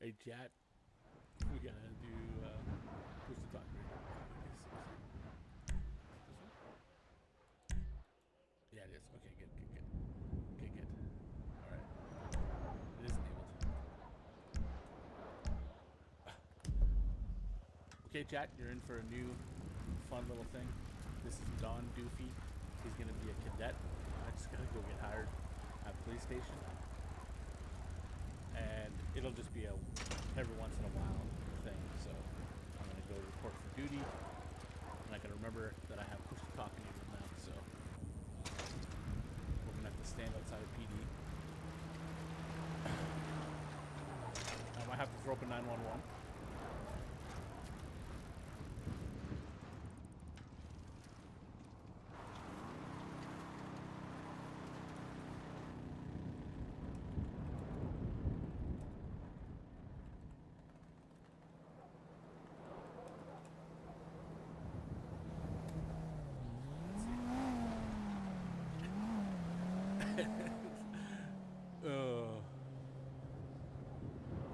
Hey, chat. We gotta do push the talk radio. This one? Yeah, it is. Okay, good, good, good. Okay, good. All right. It is enabled. Okay, chat. You're in for a new, fun little thing. This is Don Doofy. He's gonna be a cadet. I just gotta go get hired at police station, and it'll just be a every once in a while thing. So I'm gonna go report for duty, and I can remember that I have push to talk enabled now. So we're gonna have to stand outside of PD. I might have to throw up a 911.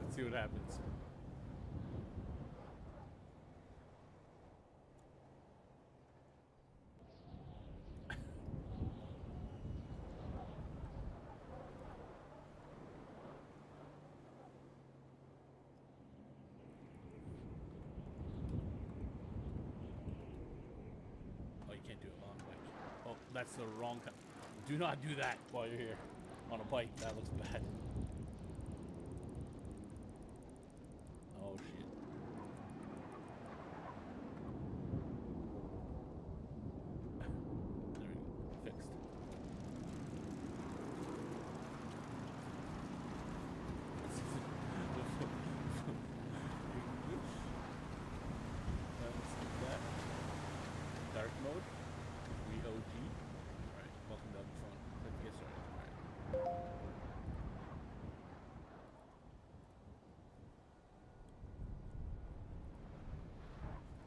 Let's see what happens. Oh, you can't do it while on a bike. Oh, that's the wrong kind. Do not do that while you're here on a bike. That looks bad. Oh shit. There we go. Fixed. Let's do that. Dark mode. We OG. Alright, welcome down the phone. Let's get started. Alright.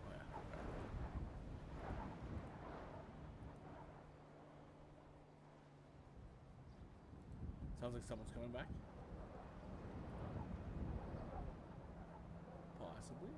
Oh yeah. Alright. Sounds like someone's coming back. Possibly.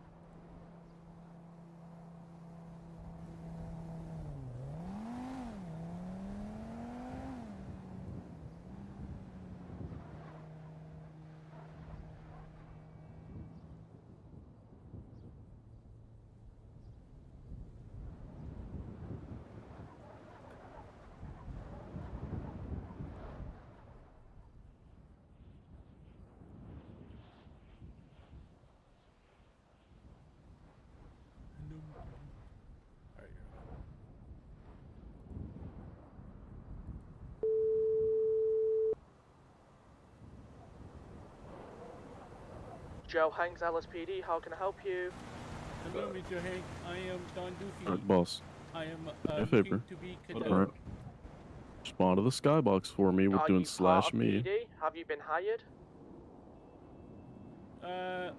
Alright, here we go. Joe Hanks, LSPD, how can I help you? Hello, Mr. Hank. I am Don Doofy. Alright, boss. I am Yeah, looking paper. to be cadet. Alright. Respond to the skybox for me. We're Are doing you part slash of me. PD? Have you been hired?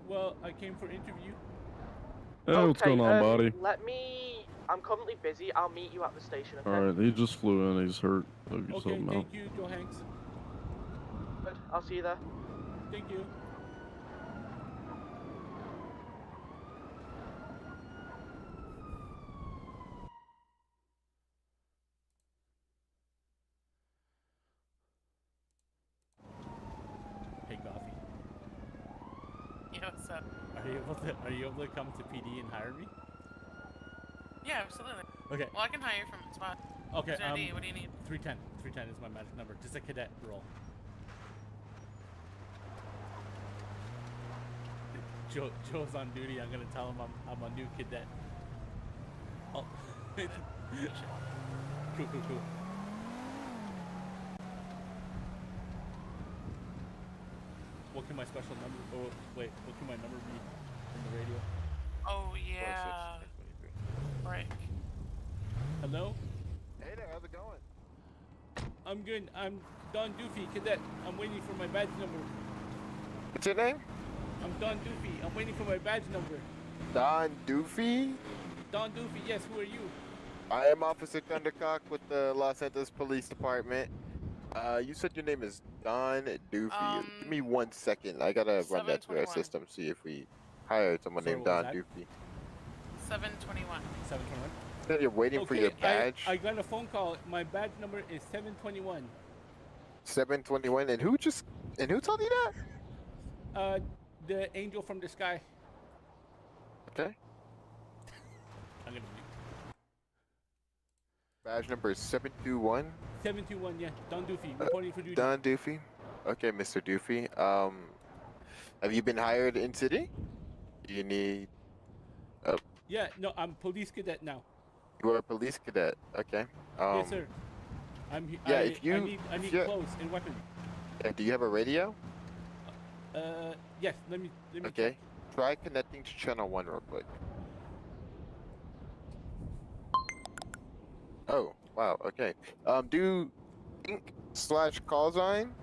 Well, I came for interview. Hey, what's going on, buddy? I'm currently busy. I'll meet you at the station, okay? Alright, he just flew in. He's hurt. Hope you Okay, something out. thank you, Joe Hanks. Good. I'll see you there. Thank you. Hey, Coffee. Yeah, what's up? Are you able to come to PD and hire me? Yeah, absolutely. Okay. Well, I can hire you from the spot. Okay. What do you need? 310. 310 is my magic number. Just a cadet role. Joe's on duty. I'm gonna tell him I'm a new cadet. Oh. Cool. What can my special number? Oh wait, what can my number be in the radio? Oh yeah. Right. Hello? Hey there, how's it going? I'm good. I'm Don Doofy, cadet. I'm waiting for my badge number. What's your name? I'm Don Doofy. I'm waiting for my badge number. Don Doofy? Don Doofy, yes, who are you? I am Officer Thundercock with the Los Angeles Police Department. You said your name is Don Doofy. Give me Um, 1 second. I gotta run that through our 721. system, see if we hired someone Sorry, named what was Don that? Doofy. 721. 721. Said you're waiting for your badge. I got a phone call. My badge number is 721. 721. And who told you that? The angel from the sky. Okay. I'm gonna Badge number is 721. 721. Yeah, Don Doofy reporting for duty. Don Doofy. Okay, Mr. Doofy. Have you been hired in city? Do you need? Yeah, no, I'm police cadet now. You are a police cadet. Okay. Yes, sir. Yeah, I need clothes and weapons. Do you have a radio? Yes. Let me. Okay. Try connecting to channel 1 real quick. Oh, wow. Okay. Do ink/call sign.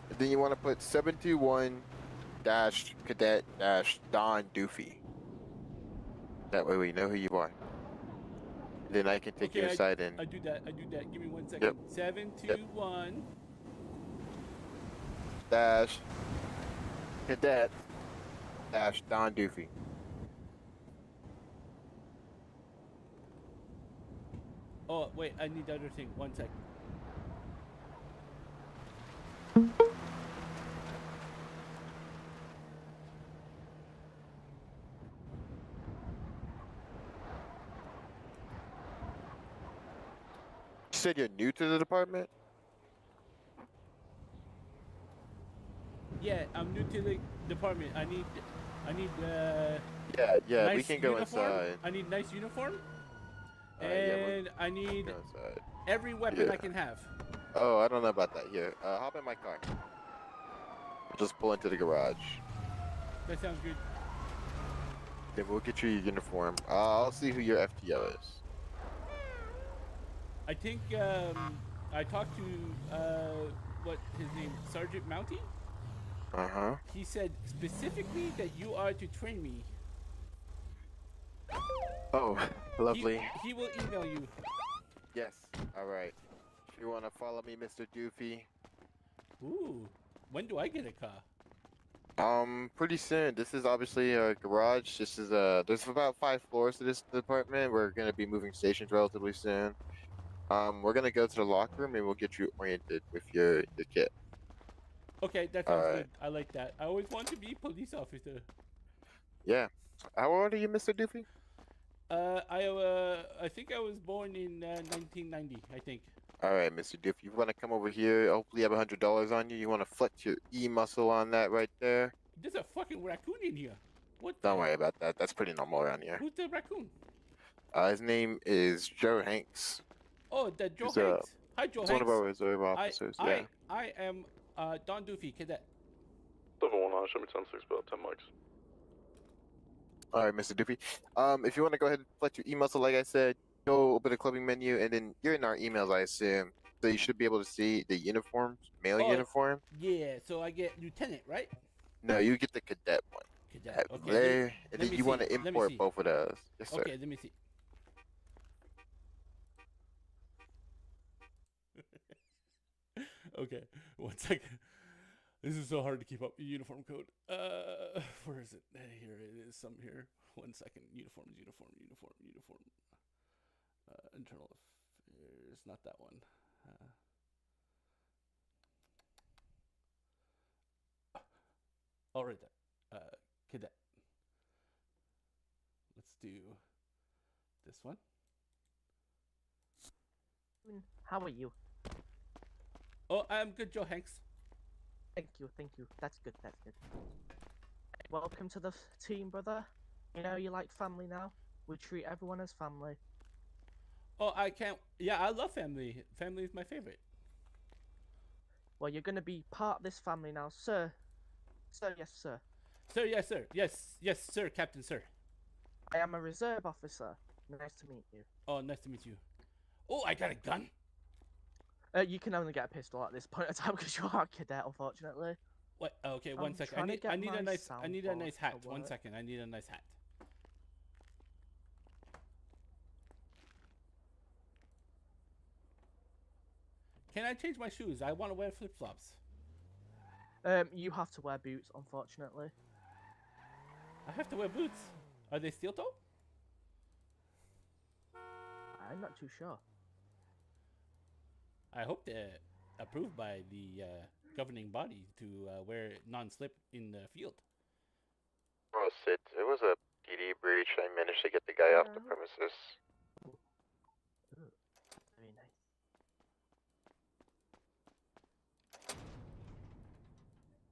And then you want to put 721-cadet-Don Doofy. That way we know who you are. Then I can take your side in. I do that. Give me 1 second. Yep. 721. -cadet-Don Doofy. Oh wait, I need the other thing. 1 second. You said you're new to the department? Yeah, I'm new to the department. I need Yeah, nice we can go uniform. inside. I need nice uniform. Yeah, we're- And I need Go inside. every weapon Yeah. I can have. Oh, I don't know about that here. Hop in my car. We'll just pull into the garage. That sounds good. Then we'll get you your uniform. I'll see who your FTO is. I think I talked to what his name, Sergeant Mounty. Uh-huh. He said specifically that you are to train me. Oh, lovely. He will email you. Yes. All right. If you want to follow me, Mr. Doofy. Ooh, when do I get a car? Pretty soon. This is obviously a garage. This is there's about 5 floors to this department. We're gonna be moving stations relatively soon. We're gonna go to the locker room and we'll get you oriented with your kit. Okay, that sounds Alright. good. I like that. I always want to be a police officer. Yeah. How old are you, Mr. Doofy? I think I was born in 1990. I think. All right, Mr. Doofy. You want to come over here? Hopefully, you have $100 on you. You want to flex your E muscle on that right there? There's a fucking raccoon in here. What? Don't worry about that. That's pretty normal around here. Who's the raccoon? His name is Joe Hanks. Oh, the Joe He's, Hanks. Hi, Joe He's Hanks. one of our reserve officers. Yeah. I am Don Doofy, cadet. 719, show me 10-6, about 10 mics. All right, Mr. Doofy. If you want to go ahead and flex your E muscle, like I said, go open the clubbing menu, and then you're in our emails, I assume. So you should be able to see the uniforms, male uniform. Yeah, so I get lieutenant, right? No, you get the cadet one. Cadet. Okay. There, and let then me you want see. to Let me import see. both of those. Yes, sir. Okay, let me see. Okay, 1 second. This is so hard to keep up. Uniform code. Where is it? Here it is. Some here. 1 second. Uniform. Internal affairs. Not that one. All right there. Cadet. Let's do this one. How are you? Oh, I'm good, Joe Hanks. Thank you. That's good. Welcome to the team, brother. You know, you like family now. We treat everyone as family. Oh, I can't. Yeah, I love family. Family is my favorite. Well, you're gonna be part of this family now, sir. Sir, yes, sir. Sir, yes, sir. Yes, sir, Captain, sir. I am a reserve officer. Nice to meet you. Oh, nice to meet you. Oh, I got a gun. You can only get a pistol at this point in time because you are a cadet, unfortunately. What? Okay, 1 I'm second. trying to get I need my a nice soundboard hat. to 1 work. second. I need a nice hat. can I change my shoes? I want to wear flip flops. You have to wear boots, unfortunately. I have to wear boots. Are they steel toe? I'm not too sure. I hope they're approved by the governing body to wear non-slip in the field. Oh, Sid, it was a PD breach. I managed to get the guy off the premises. Very nice.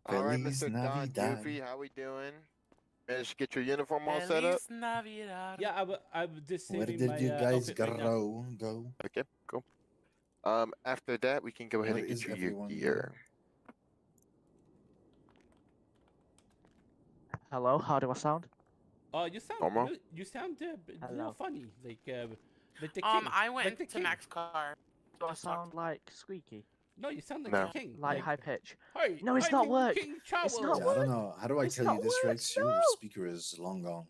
All right, Feliz Mr. Don Navidad. Doofy, how we doing? Managed to get your uniform all set up? Feliz Navidad. Yeah, I'm just Where saving did my you guys outfit right now. go? Okay, cool. After that, we can go ahead Where and get is you your everyone gear. Hello, how do I sound? You sound Normal? you sound a Hello. little funny, like the king. I went like the into king. Mac's car. Do I sound like squeaky? No, you sound like No. the king. Like high pitch? Hey, No, it's I'm not work. King It's Charles. not Yeah, work. I don't know. How do I It's tell not you this, work, Rex? Your no. speaker is long gone.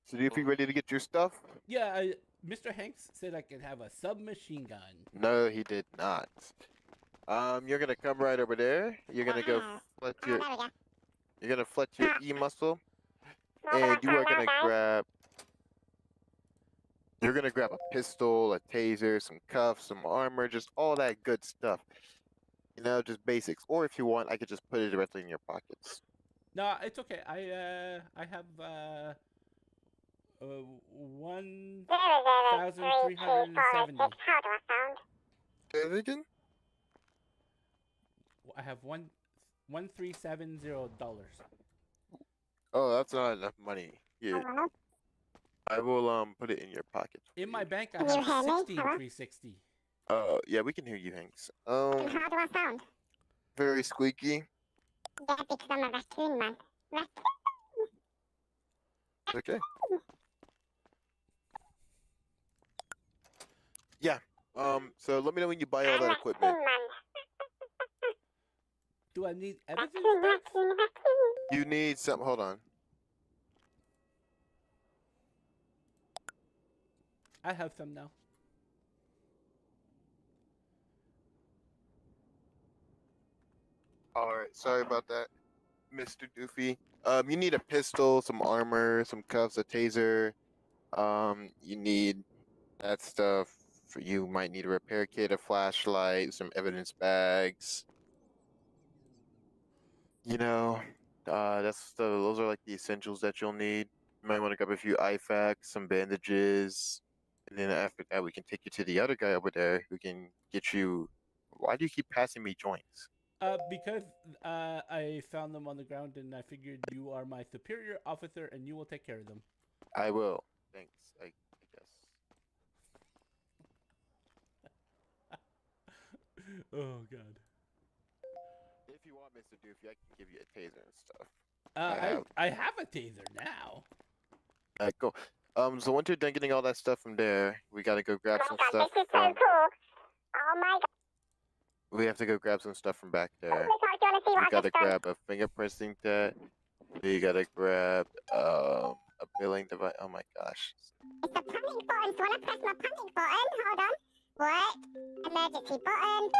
So, Doofy, ready to get your stuff? Yeah, Mr. Hanks said I could have a submachine gun. No, he did not. You're gonna come right over there. You're gonna go flex your. You're gonna flex your E muscle, and you are gonna grab. You're gonna grab a pistol, a taser, some cuffs, some armor, just all that good stuff. You know, just basics. Or if you want, I could just put it directly in your pockets. No, it's okay. I have 1,370. Say it again? I have $1,370. Oh, that's not enough money. Here, I will put it in your pocket. for In my you. bank, I have 16,360. Yeah, we can hear you, Hanks. And how do I sound? Very squeaky. Yeah, because I'm a raccoon man. Okay. Yeah. So let me know when you buy all that equipment. Do I need evidence? Raccoon. You need some. Hold on. I have some now. All right. Sorry about that, Mr. Doofy. You need a pistol, some armor, some cuffs, a taser. You need that stuff. You might need a repair kit, a flashlight, some evidence bags. You know, those are like the essentials that you'll need. You might want to grab a few IFAKs, some bandages, and then after that, we can take you to the other guy over there who can get you. Why do you keep passing me joints? Because I found them on the ground and I figured you are my superior officer and you will take care of them. I will. Thanks. I guess. Oh God. If you want, Mr. Doofy, I can give you a taser and stuff. I have a taser now. Cool. So once you're done getting all that stuff from there, we gotta go grab Oh some my god, stuff this is so from. cool. Oh my god. We have to go grab some stuff from back Oh there. my god, do you wanna see You what I gotta just done? grab a fingerprinting set. You gotta grab a billing device. Oh my gosh. It's the panic button. So when I press my panic button, hold on. What? Emergency button.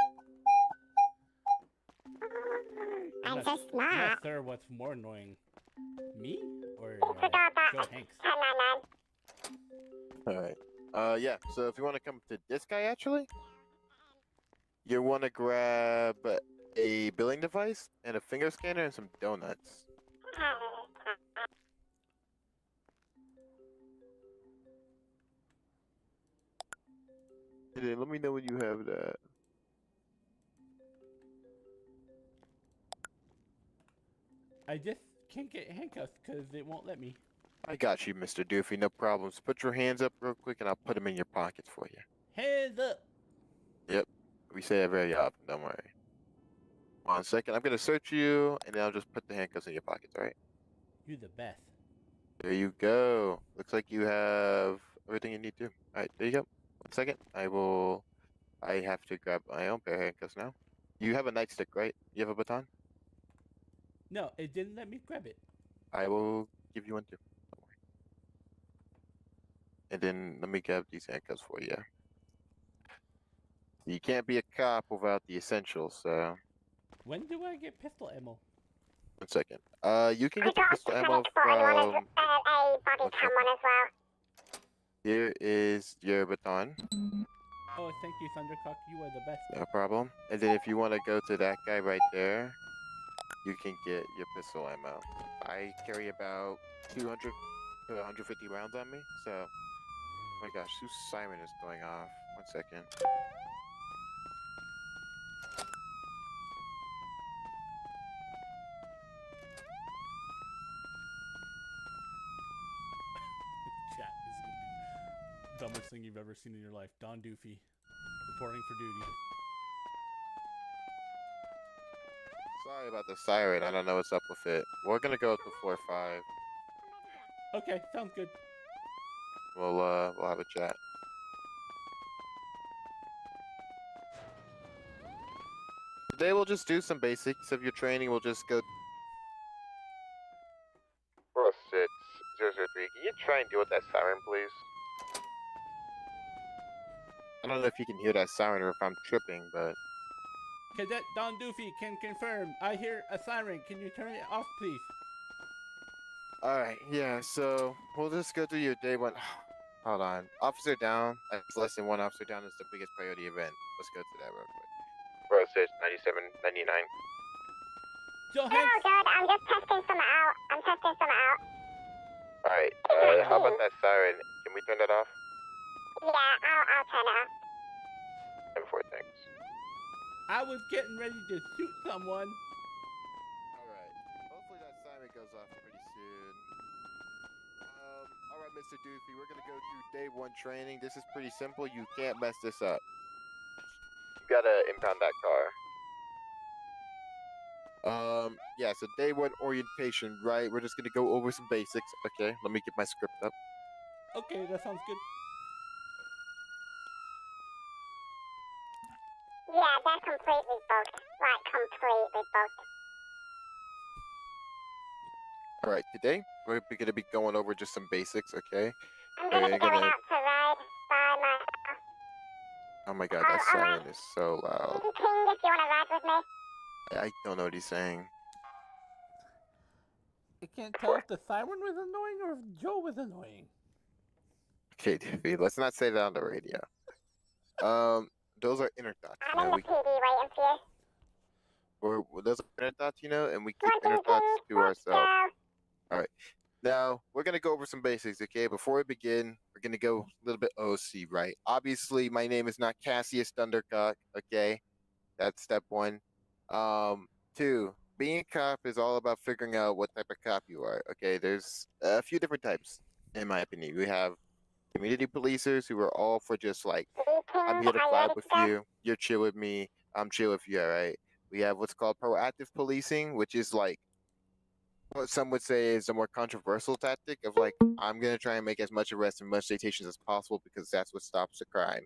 I'm so Not smart. sure what's more annoying, me or Forgot that. Joe Hanks. No. All right. Yeah. So if you want to come to this guy, actually, you want to grab a billing device and a finger scanner and some donuts. And then let me know when you have that. I just can't get handcuffed because it won't let me. I got you, Mr. Doofy. No problems. Put your hands up real quick, and I'll put them in your pockets for you. Hands up. We say that very often. Don't worry. 1 second. I'm gonna search you, and then I'll just put the handcuffs in your pockets. All right. You're the best. There you go. Looks like you have everything you need to. All right. There you go. 1 second. I have to grab my own pair of handcuffs now. You have a nightstick, right? You have a baton? No, it didn't let me grab it. I will give you one too. Don't worry. And then let me grab these handcuffs for you. You can't be a cop without the essentials, so... When do I get pistol ammo? 1 second. You can I get the got a pistol ammo mechanic for anyone from... a body one cam second. one as well. Here is your baton. Oh, thank you, Thundercock. You are the best. No problem. And then if you want to go to that guy right there, you can get your pistol ammo. I carry about 200 to 150 rounds on me, so... Oh my gosh, whose siren is going off? 1 second. Chat, this is gonna be the dumbest thing you've ever seen in your life. Don Doofy, reporting for duty. Sorry about the siren, I don't know what's up with it. We're gonna go up to floor 5. Okay, sounds good. We'll have a chat. Today we'll just do some basics of your training. We'll just go. 406-003. Can you try and deal with that siren, please? I don't know if you can hear that siren or if I'm tripping, but Cadet Don Doofy can confirm. I hear a siren. Can you turn it off, please? all right, yeah. So we'll just go through your day one. Hold on, officer down. That's less than one officer down is the biggest priority event. Let's go to that real quick. 406, 97, 99. Joe Oh, Hanks. good. I'm just testing some out. I'm testing some out. All right. How about that siren? Can we turn that off? Yeah, I'll turn it off. 10-4, thanks. I was getting ready to shoot someone. All right. Hopefully that siren goes off pretty soon. All right, Mr. Doofy, we're gonna go through day 1 training. This is pretty simple. You can't mess this up. You gotta impound that car. Yeah. So day 1 orientation, right? We're just gonna go over some basics. Okay. Let me get my script up. Okay, that sounds good. Yeah, they're completely booked. Like, completely booked. All right. Today we're gonna be going over just some basics. Okay. I'm gonna be going out to ride by myself. Oh my God, that siren is so loud. King, if you wanna ride with me. I don't know what he's saying. I can't tell if the siren was annoying or if Joe was annoying. Okay, Doofy, let's not say that on the radio. Those are inner thoughts. You I'm know, in the PD waiting for you. those are inner thoughts, you know, and we keep One, inner two, thoughts three, to let's ourselves. go. All right. Now, we're going to go over some basics, okay? Before we begin, we're going to go a little bit OC, right? Obviously, my name is not Cassius Thundercock, okay? That's step 1. 2, being a cop is all about figuring out what type of cop you are, okay? There's a few different types, in my opinion. We have community policers who are all for just like, I'm here to vibe with you, you're chill with me, I'm chill with you, all right? We have what's called proactive policing, which is like what some would say is a more controversial tactic of like, I'm going to try and make as much arrests and much citations as possible because that's what stops the crime.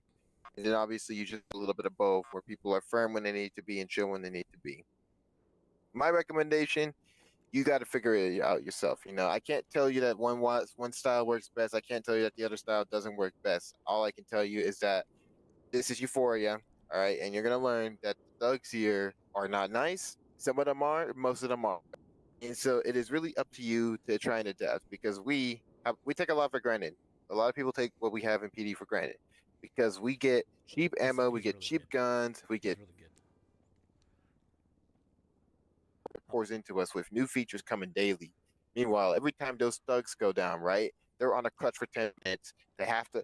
And then obviously you just do a little bit of both where people are firm when they need to be and chill when they need to be. My recommendation, you got to figure it out yourself. You know, I can't tell you that one style works best. I can't tell you that the other style doesn't work best. All I can tell you is that this is Euphoria, all right? And you're going to learn that the thugs here are not nice. Some of them are, most of them aren't. And so it is really up to you to try and adapt because we take a lot for granted. A lot of people take what we have in PD for granted because we get cheap ammo, we get really cheap good. guns, we get Really good. pours into us with new features coming daily. Meanwhile, every time those thugs go down, right, they're on a crutch for 10 minutes. They have to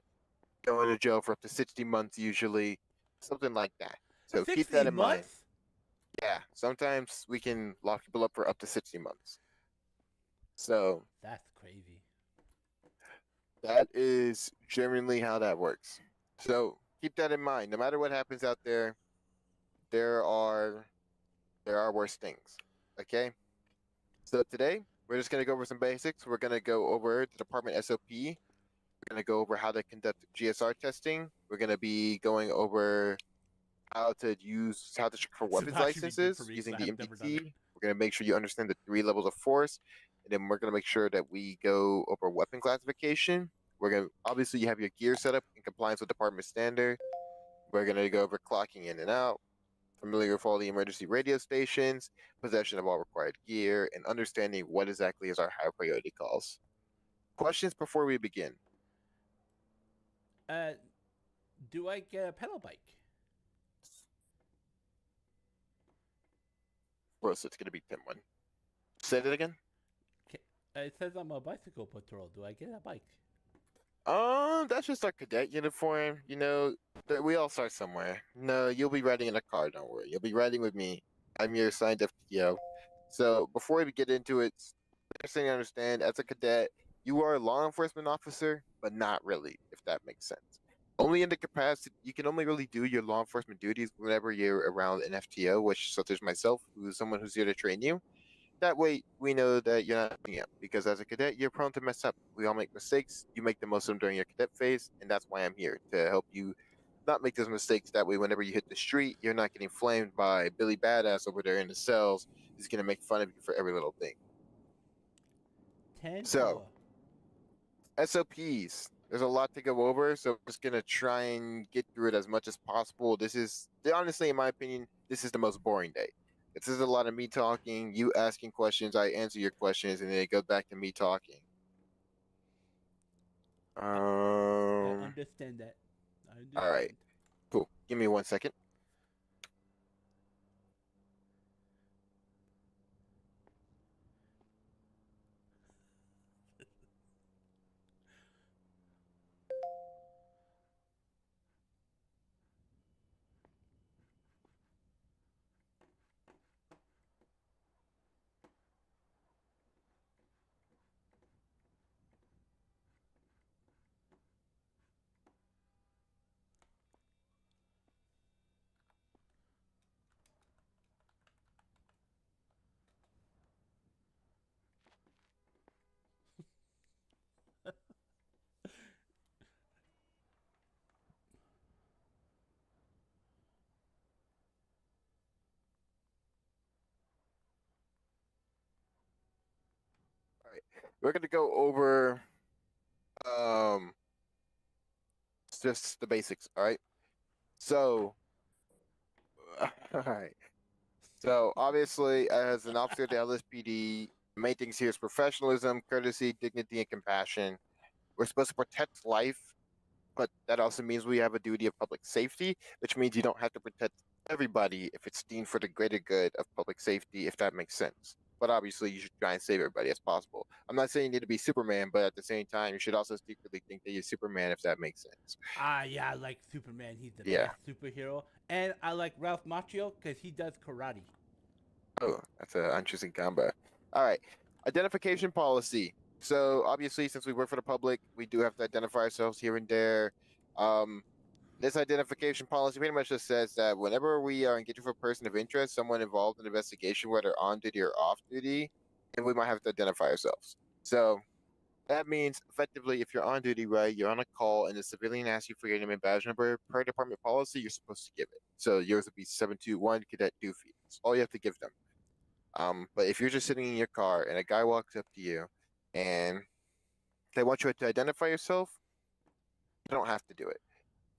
go into jail for up to 60 months usually, something like that. So keep that in mind. Yeah, sometimes we can lock people up for up to 60 months. So That's crazy. that is generally how that works. So keep that in mind. No matter what happens out there, there are worse things. Okay? So today, we're just going to go over some basics. We're going to go over the department SOP. We're going to go over how to conduct GSR testing. We're going to be going over how to check for weapons licenses using the MDT. We're going to make sure you understand the 3 levels of force. And then we're going to make sure that we go over weapon classification. We're going to, obviously, you have your gear set up in compliance with department standard. We're gonna go over clocking in and out, familiar with all the emergency radio stations, possession of all required gear, and understanding what exactly is our high priority calls. Questions before we begin. Do I get a pedal bike? Well, so it's gonna be 10-1. Say that again. It says I'm a bicycle patrol. Do I get a bike? That's just our cadet uniform. You know, we all start somewhere. No, you'll be riding in a car. Don't worry. You'll be riding with me. I'm your assigned FTO. So before we get into it, first thing I understand, as a cadet, you are a law enforcement officer, but not really, if that makes sense. Only in the capacity, you can only really do your law enforcement duties whenever you're around an FTO, which such as myself, who's someone who's here to train you. That way, we know that you're not doing it. Because as a cadet, you're prone to mess up. We all make mistakes. You make the most of them during your cadet phase, and that's why I'm here to help you not make those mistakes. That way, whenever you hit the street, you're not getting flamed by Billy Badass over there in the cells. He's gonna make fun of you for every little thing. 10. So, SOPs. There's a lot to go over, so I'm just gonna try and get through it as much as possible. This is honestly, in my opinion, this is the most boring day. This is a lot of me talking, you asking questions, I answer your questions, and then it goes back to me talking. I understand that. I understand. All right, cool. Give me 1 second. All right, we're gonna go over um just the basics. All right, so all right. So obviously, as an officer of the LSPD, the main things here is professionalism, courtesy, dignity, and compassion. We're supposed to protect life, but that also means we have a duty of public safety, which means you don't have to protect everybody if it's deemed for the greater good of public safety, if that makes sense. But obviously, you should try and save everybody as possible. I'm not saying you need to be Superman, but at the same time, you should also secretly think that you're Superman, if that makes sense. Yeah, I like Superman. He's the Yeah. best superhero. And I like Ralph Macchio because he does karate. Oh, that's an interesting combo. All right, identification policy. So obviously, since we work for the public, we do have to identify ourselves here and there. This identification policy pretty much just says that whenever we are engaging with a person of interest, someone involved in the investigation, whether on duty or off duty, and we might have to identify ourselves. So that means effectively, if you're on duty, right, you're on a call, and the civilian asks you for your name and badge number, per department policy, you're supposed to give it. So yours would be 721 Cadet Doofy. That's all you have to give them. But if you're just sitting in your car and a guy walks up to you and they want you to identify yourself, you don't have to do it.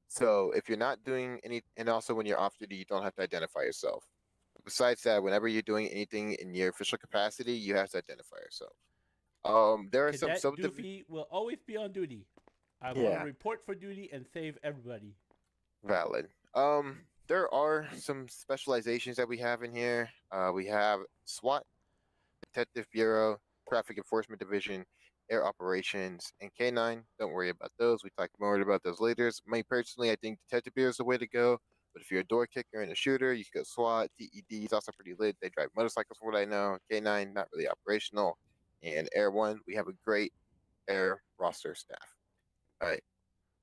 So if you're not doing any, and also when you're off duty, you don't have to identify yourself. Besides that, whenever you're doing anything in your official capacity, you have to identify yourself. There are Cadet some Doofy will always be on duty. I want Yeah. to report for duty and save everybody. Valid. There are some specializations that we have in here. We have SWAT, Detective Bureau, Traffic Enforcement Division, Air Operations, and K9. Don't worry about those. We talk more about those later. Me personally, I think Detective Bureau is the way to go. But if you're a door kicker and a shooter, you can go SWAT. DED is also pretty lit. They drive motorcycles, from what I know. K9, not really operational. And Air 1, we have a great air roster staff. All right,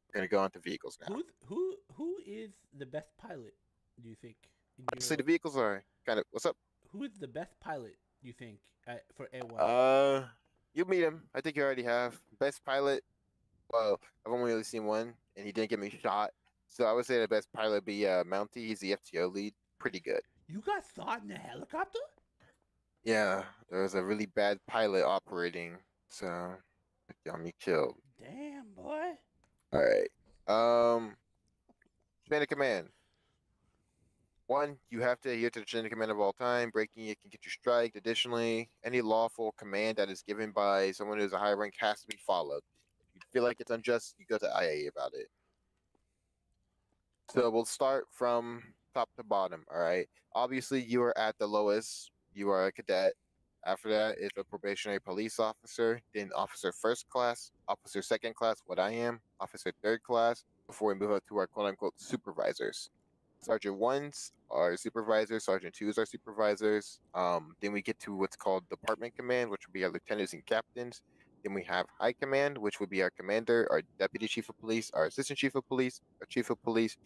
we're going to go on to vehicles now. Who is the best pilot? Do you think? So the vehicles are kind of, what's up? Who is the best pilot? You think for A1? You meet him. I think you already have. Best pilot. Well, I've only really seen one, and he didn't get me shot. So I would say the best pilot would be Mountie. He's the FTO lead. Pretty good. You got shot in a helicopter? Yeah, there was a really bad pilot operating, so it got me killed. Damn, boy. All right. chain of command. 1, you have to adhere to the chain of command of all time. Breaking it can get you striked. Additionally, any lawful command that is given by someone who's a high rank has to be followed. If you feel like it's unjust, you go to IA about it. So we'll start from top to bottom, all right? Obviously, you are at the lowest. You are a cadet. After that is a probationary police officer, then officer first class, officer second class, what I am, officer third class, before we move up to our quote-unquote supervisors. Sergeant 1s are supervisors, Sergeant 2s are supervisors. Then we get to what's called department command, which would be our lieutenants and captains. Then we have high command, which would be our commander, our deputy chief of police, our assistant chief of police, our chief of police,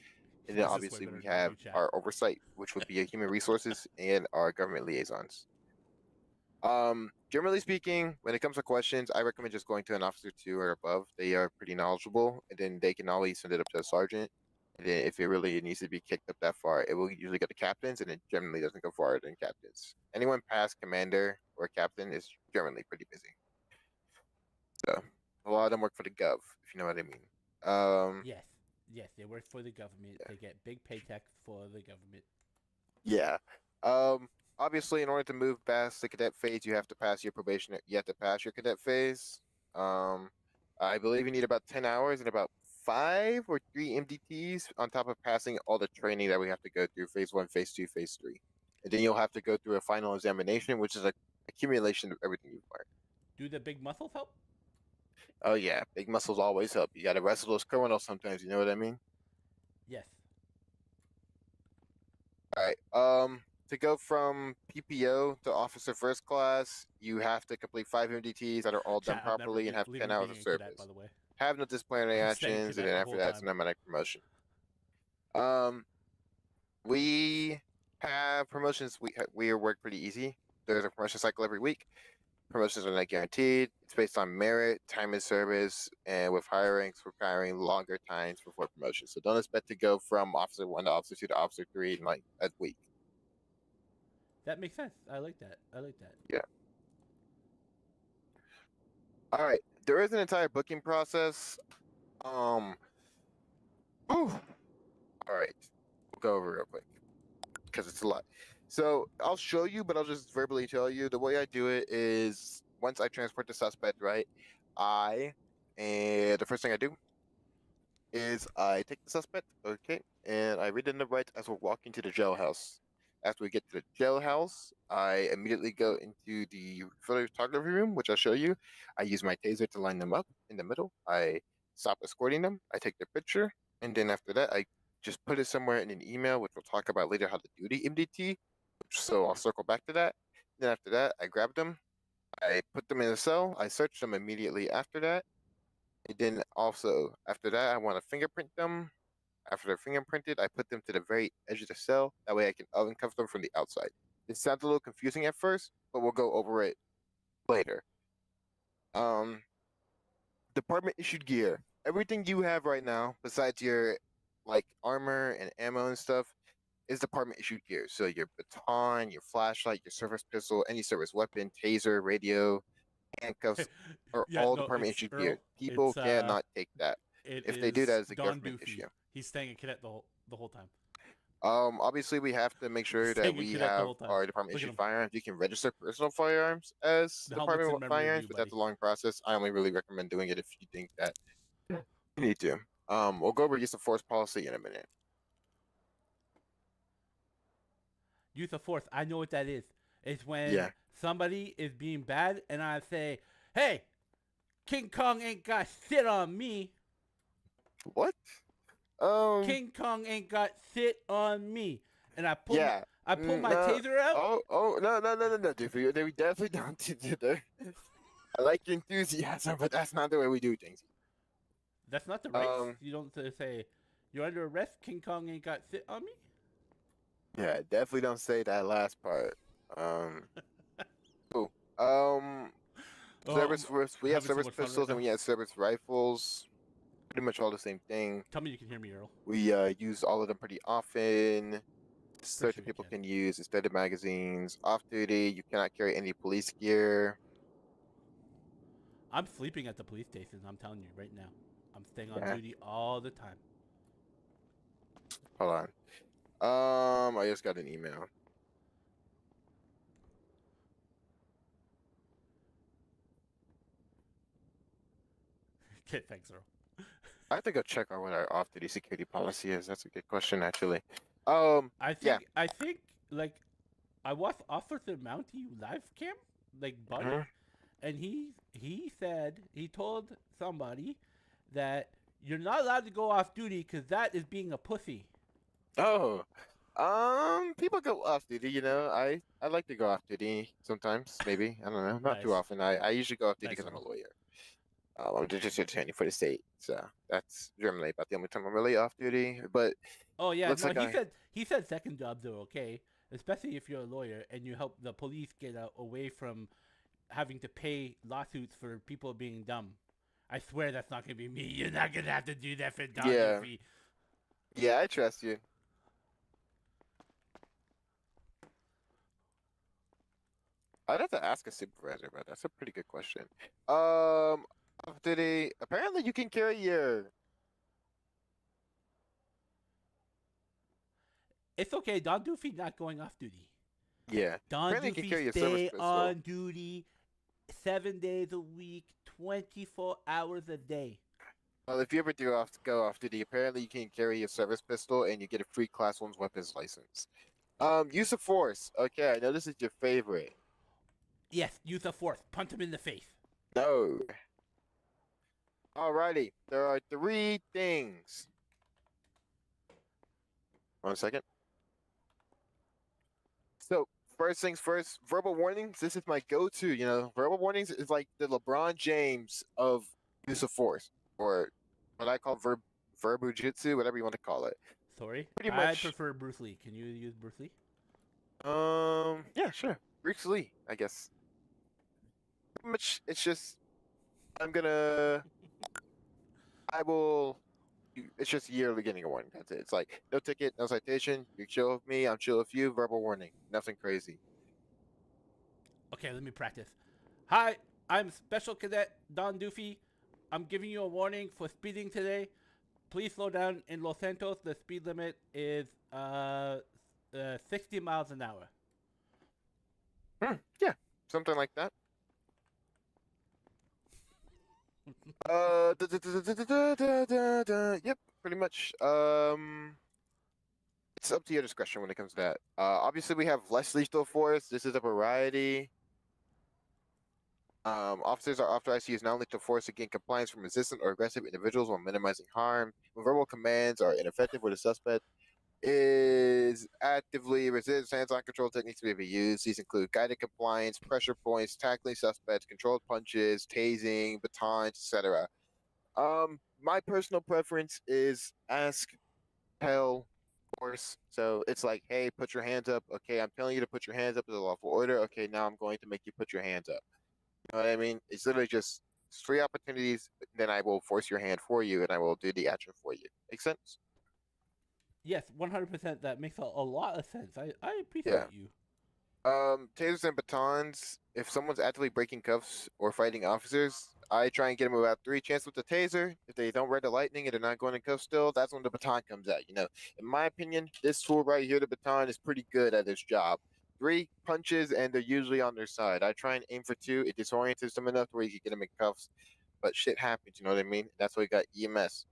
and then This is way obviously better we than have you, chat. our oversight, which would be human resources and our government liaisons. Generally speaking, when it comes to questions, I recommend just going to an officer 2 or above. They are pretty knowledgeable, and then they can always send it up to a sergeant. And then if it really needs to be kicked up that far, it will usually go to captains, and it generally doesn't go farther than captains. Anyone past commander or captain is generally pretty busy. So a lot of them work for the gov, if you know what I mean. Yes, they work for the government. Yeah. They get big paycheck for the government. Yeah. Obviously, in order to move past the cadet phase, you have to pass your probation. You have to pass your cadet phase. I believe you need about 10 hours and about 5 or 3 MDTs on top of passing all the training that we have to go through phase 1, phase 2, phase 3. And then you'll have to go through a final examination, which is an accumulation of everything you've learned. Do the big muscles help? Oh, yeah. Big muscles always help. You got to wrestle those criminals sometimes. You know what I mean? Yes. All right. To go from PPO to officer first class, you have to complete 5 MDTs that are all done Chat, I've never properly and have believed 10 in hours being of a cadet, service. by the way. Have no disciplinary I'm staying actions, and cadet then the after whole that, it's time. an automatic promotion. We have promotions. We work pretty easy. There's a promotion cycle every week. Promotions are not guaranteed. It's based on merit, time in service, and with higher ranks requiring longer times before promotion. So don't expect to go from officer 1 to officer 2 to officer 3 in like a week. That makes sense. I like that. Yeah. All right. There is an entire booking process. All right. We'll go over real quick because it's a lot. So I'll show you, but I'll just verbally tell you. The way I do it is once I transport the suspect, right? And the first thing I do is I take the suspect, okay, and I read in the rights as we're walking to the jailhouse. After we get to the jailhouse, I immediately go into the photography room, which I'll show you. I use my taser to line them up in the middle. I stop escorting them. I take their picture, and then after that, I just put it somewhere in an email, which we'll talk about later how to do the MDT. So I'll circle back to that. Then after that, I grab them. I put them in a cell. I search them immediately after that. And then also after that, I want to fingerprint them. After they're fingerprinted, I put them to the very edge of the cell. That way I can uncuff them from the outside. It sounds a little confusing at first, but we'll go over it later. Department issued gear. Everything you have right now, besides your like armor and ammo and stuff, is department issued gear. So your baton, your flashlight, your service pistol, any service weapon, taser, radio, handcuffs are Yeah, all no, department it's issued Earl. gear. People It's cannot take that. it If they do, that is a Don government Doofy. issue. He's staying a cadet the whole time. Obviously we have to make sure that Staying a we cadet the have whole time. our department Look at issued him. firearms. You can register personal firearms as The helmet's in department memory of firearms, you, but that's a buddy. long process. I only really recommend doing it if you think that you need to. We'll go over use of force policy in a minute. Use of force. I know what that is. It's when Yeah. somebody is being bad and I say, "Hey, King Kong ain't got shit on me. What? King Kong ain't got shit on me." And I pull Yeah. my No. taser out. No, Doofy. We definitely don't do that. I like your enthusiasm, but that's not the way we do things. That's not the right. You don't say, "You're under arrest. King Kong ain't got shit on me." Yeah, definitely don't say that last part. Cool. We have having so service much fun right pistols and now. we have service rifles. Pretty much all the same thing. Tell me you can hear me, Earl. We use all of them pretty often. Certain sure you people can. can use extended magazines. Off duty, you cannot carry any police gear. I'm sleeping at the police station. I'm telling you right now. I'm staying on Yeah. duty all the time. Hold on. I just got an email. Okay, thanks, bro. I have to go check on what our off-duty security policy is. That's a good question, actually. I Yeah. think like I was offered the Mountie live cam, like buddy, Mhm. and he said he told somebody that you're not allowed to go off duty because that is being a pussy. Oh, people go off duty. I like to go off duty sometimes. Maybe I don't know. Not too Nice, often. I usually go off duty nice, because I'm a bro. lawyer. I'm just attorney for the state, so that's generally about the only time I'm really off duty. But Oh yeah, looks no, like he said second jobs are okay, especially if you're a lawyer and you help the police get away from having to pay lawsuits for people being dumb. I swear that's not gonna be me. You're not gonna have to do that for Don yeah, Doofy. yeah, I trust you. I'd have to ask a supervisor, but that's a pretty good question. Off duty. Apparently, you can carry your. It's okay, Don Doofy not going off duty. Yeah, Don apparently you can Doofy carry your service stay pistol. on duty 7 days a week, 24 hours a day. Well, if you ever go off duty, apparently you can carry your service pistol and you get a free Class 1's weapons license. Use of force. Okay, I know this is your favorite. Yes, use the force. Punch him in the face. No. Alrighty, there are 3 things. 1 second. So, first things first, verbal warnings. This is my go-to. Verbal warnings is like the LeBron James of use of force, or what I call verbujitsu, whatever you want to call it. Sorry, Pretty I much. prefer Bruce Lee. Can you use Bruce Lee? Yeah, sure. Bruce Lee, I guess. Pretty much, it's just I'm gonna. I will. It's just yearly getting a warning. That's it. It's like no ticket, no citation. You chill with me. I'm chill with you. Verbal warning. Nothing crazy. Okay, let me practice. Hi, I'm Special Cadet Don Doofy. I'm giving you a warning for speeding today. Please slow down. In Los Santos, the speed limit is 60 miles an hour. Yeah, something like that. Yep, pretty much. It's up to your discretion when it comes to that. Obviously we have less lethal force. This is a variety. Officers are authorized to use non-lethal force to gain compliance from resistant or aggressive individuals while minimizing harm. When verbal commands are ineffective or the suspect is actively resist, hands-on control techniques may be used. These include guided compliance, pressure points, tackling suspects, controlled punches, tasing, batons, etc. My personal preference is ask, tell, force. So it's like, hey, put your hands up. Okay, I'm telling you to put your hands up as a lawful order. Okay, now I'm going to make you put your hands up. You know what I mean? It's literally just 3 opportunities, then I will force your hand for you and I will do the action for you. Make sense? Yes, 100%. That makes a lot of sense. I Yeah. appreciate you. Tasers and batons. If someone's actively breaking cuffs or fighting officers, I try and get them about 3 chances with the taser. If they don't read the lightning and they're not going in cuffs still, that's when the baton comes out. In my opinion, this tool right here, the baton, is pretty good at its job. 3 punches and they're usually on their side. I try and aim for 2. It disorients them enough where you can get them in cuffs, but shit happens. You know what I mean? That's why we got EMS.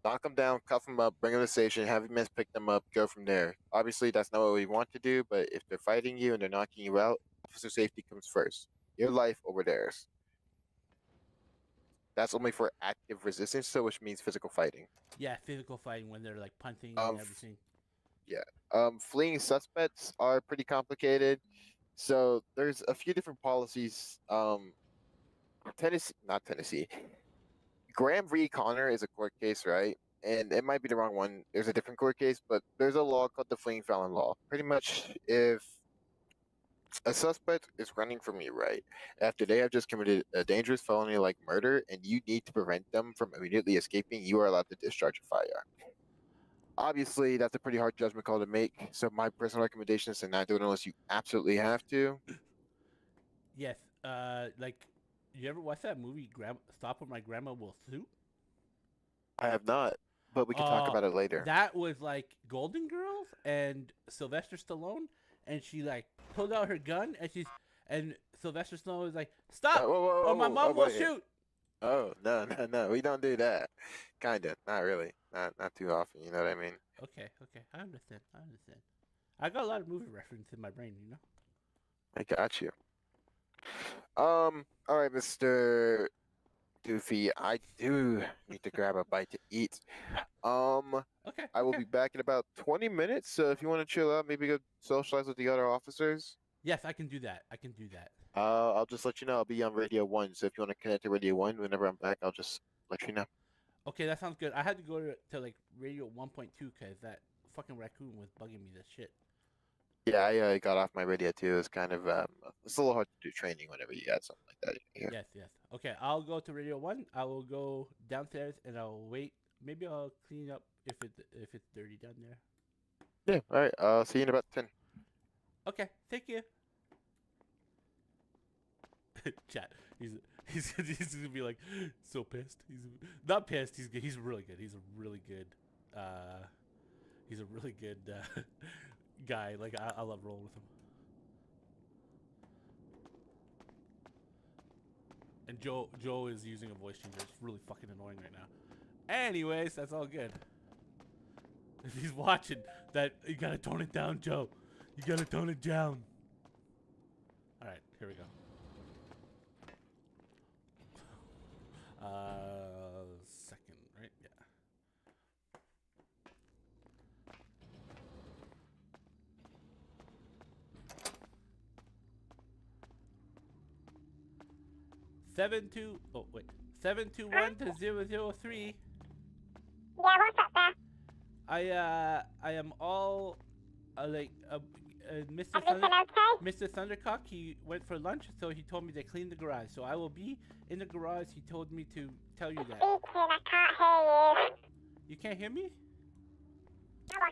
Knock them down, cuff them up, bring them to the station, have EMS pick them up, go from there. Obviously, that's not what we want to do, but if they're fighting you and they're knocking you out, officer safety comes first. Your life over theirs. That's only for active resistance, so which means physical fighting. Yeah, physical fighting when they're like punting Um, and everything. yeah. Fleeing suspects are pretty complicated. So there's a few different policies. Tennessee, not Tennessee. Graham v. Connor is a court case, right? And it might be the wrong one. There's a different court case, but there's a law called the fleeing felon law. Pretty much, if a suspect is running from you, right, after they have just committed a dangerous felony like murder, and you need to prevent them from immediately escaping, you are allowed to discharge a firearm. Obviously, that's a pretty hard judgment call to make. So my personal recommendation is to not do it unless you absolutely have to. Yes. Like, you ever watch that movie, Stop or My Grandma Will Sue? I have not, but we can talk about it later. That was like Golden Girls and Sylvester Stallone, and she like pulled out her gun, and Sylvester Stallone was like, "Stop, or my mom will shoot." Oh no, we don't do that. Kinda, not really, not too often. You know what I mean? Okay, I understand. I got a lot of movie reference in my brain, you know. I got you. All right, Mr. Doofy, I do need to grab a bite to eat. Okay. I will be back in about 20 minutes. So if you want to chill out, maybe go socialize with the other officers. Yes, I can do that. I'll just let you know. I'll be on Radio 1. So if you want to connect to Radio 1, whenever I'm back, I'll just let you know. Okay, that sounds good. I had to go to like Radio 1.2 because that fucking raccoon was bugging me. This shit. Yeah, I got off my radio too. It's kind of it's a little hard to do training whenever you got something like that in here. Yes. Okay, I'll go to Radio 1. I will go downstairs and I'll wait. Maybe I'll clean up if it's dirty down there. Yeah. All right. I'll see you in about 10. Okay, thank you. Chat. He's gonna be like so pissed. He's not pissed. He's really good. He's a really good guy. Like I love rolling with him. And Joe is using a voice changer. It's really fucking annoying right now. Anyways, that's all good. If he's watching, that you gotta tone it down, Joe. You gotta tone it down. All right, here we go. Second, right? Yeah. Oh wait, 721-003. Yeah, what's up there? I am all Mr. Everything okay? Mr. Thundercock, he went for lunch, so he told me to clean the garage. So I will be in the garage. He told me to tell you that. Speaking, I can't hear you. You can't hear me? No, I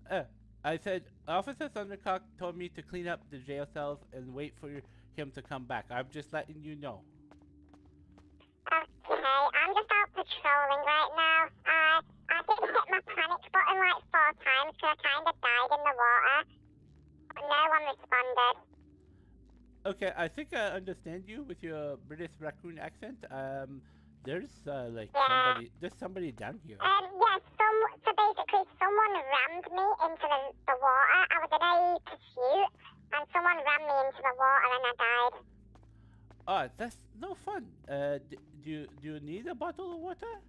can. I said Officer Thundercock told me to clean up the jail cells and wait for him to come back. I'm just letting you know. Okay, I'm just out patrolling right now. I did hit my panic button like 4 times because I kind of died in the water. But no one responded. Okay, I think I understand you with your British raccoon accent. There's there's somebody down here. Yeah, so basically someone rammed me into the water. I was in a pursuit, and someone rammed me into the water and I died. Oh, that's no fun. Do you need a bottle of water?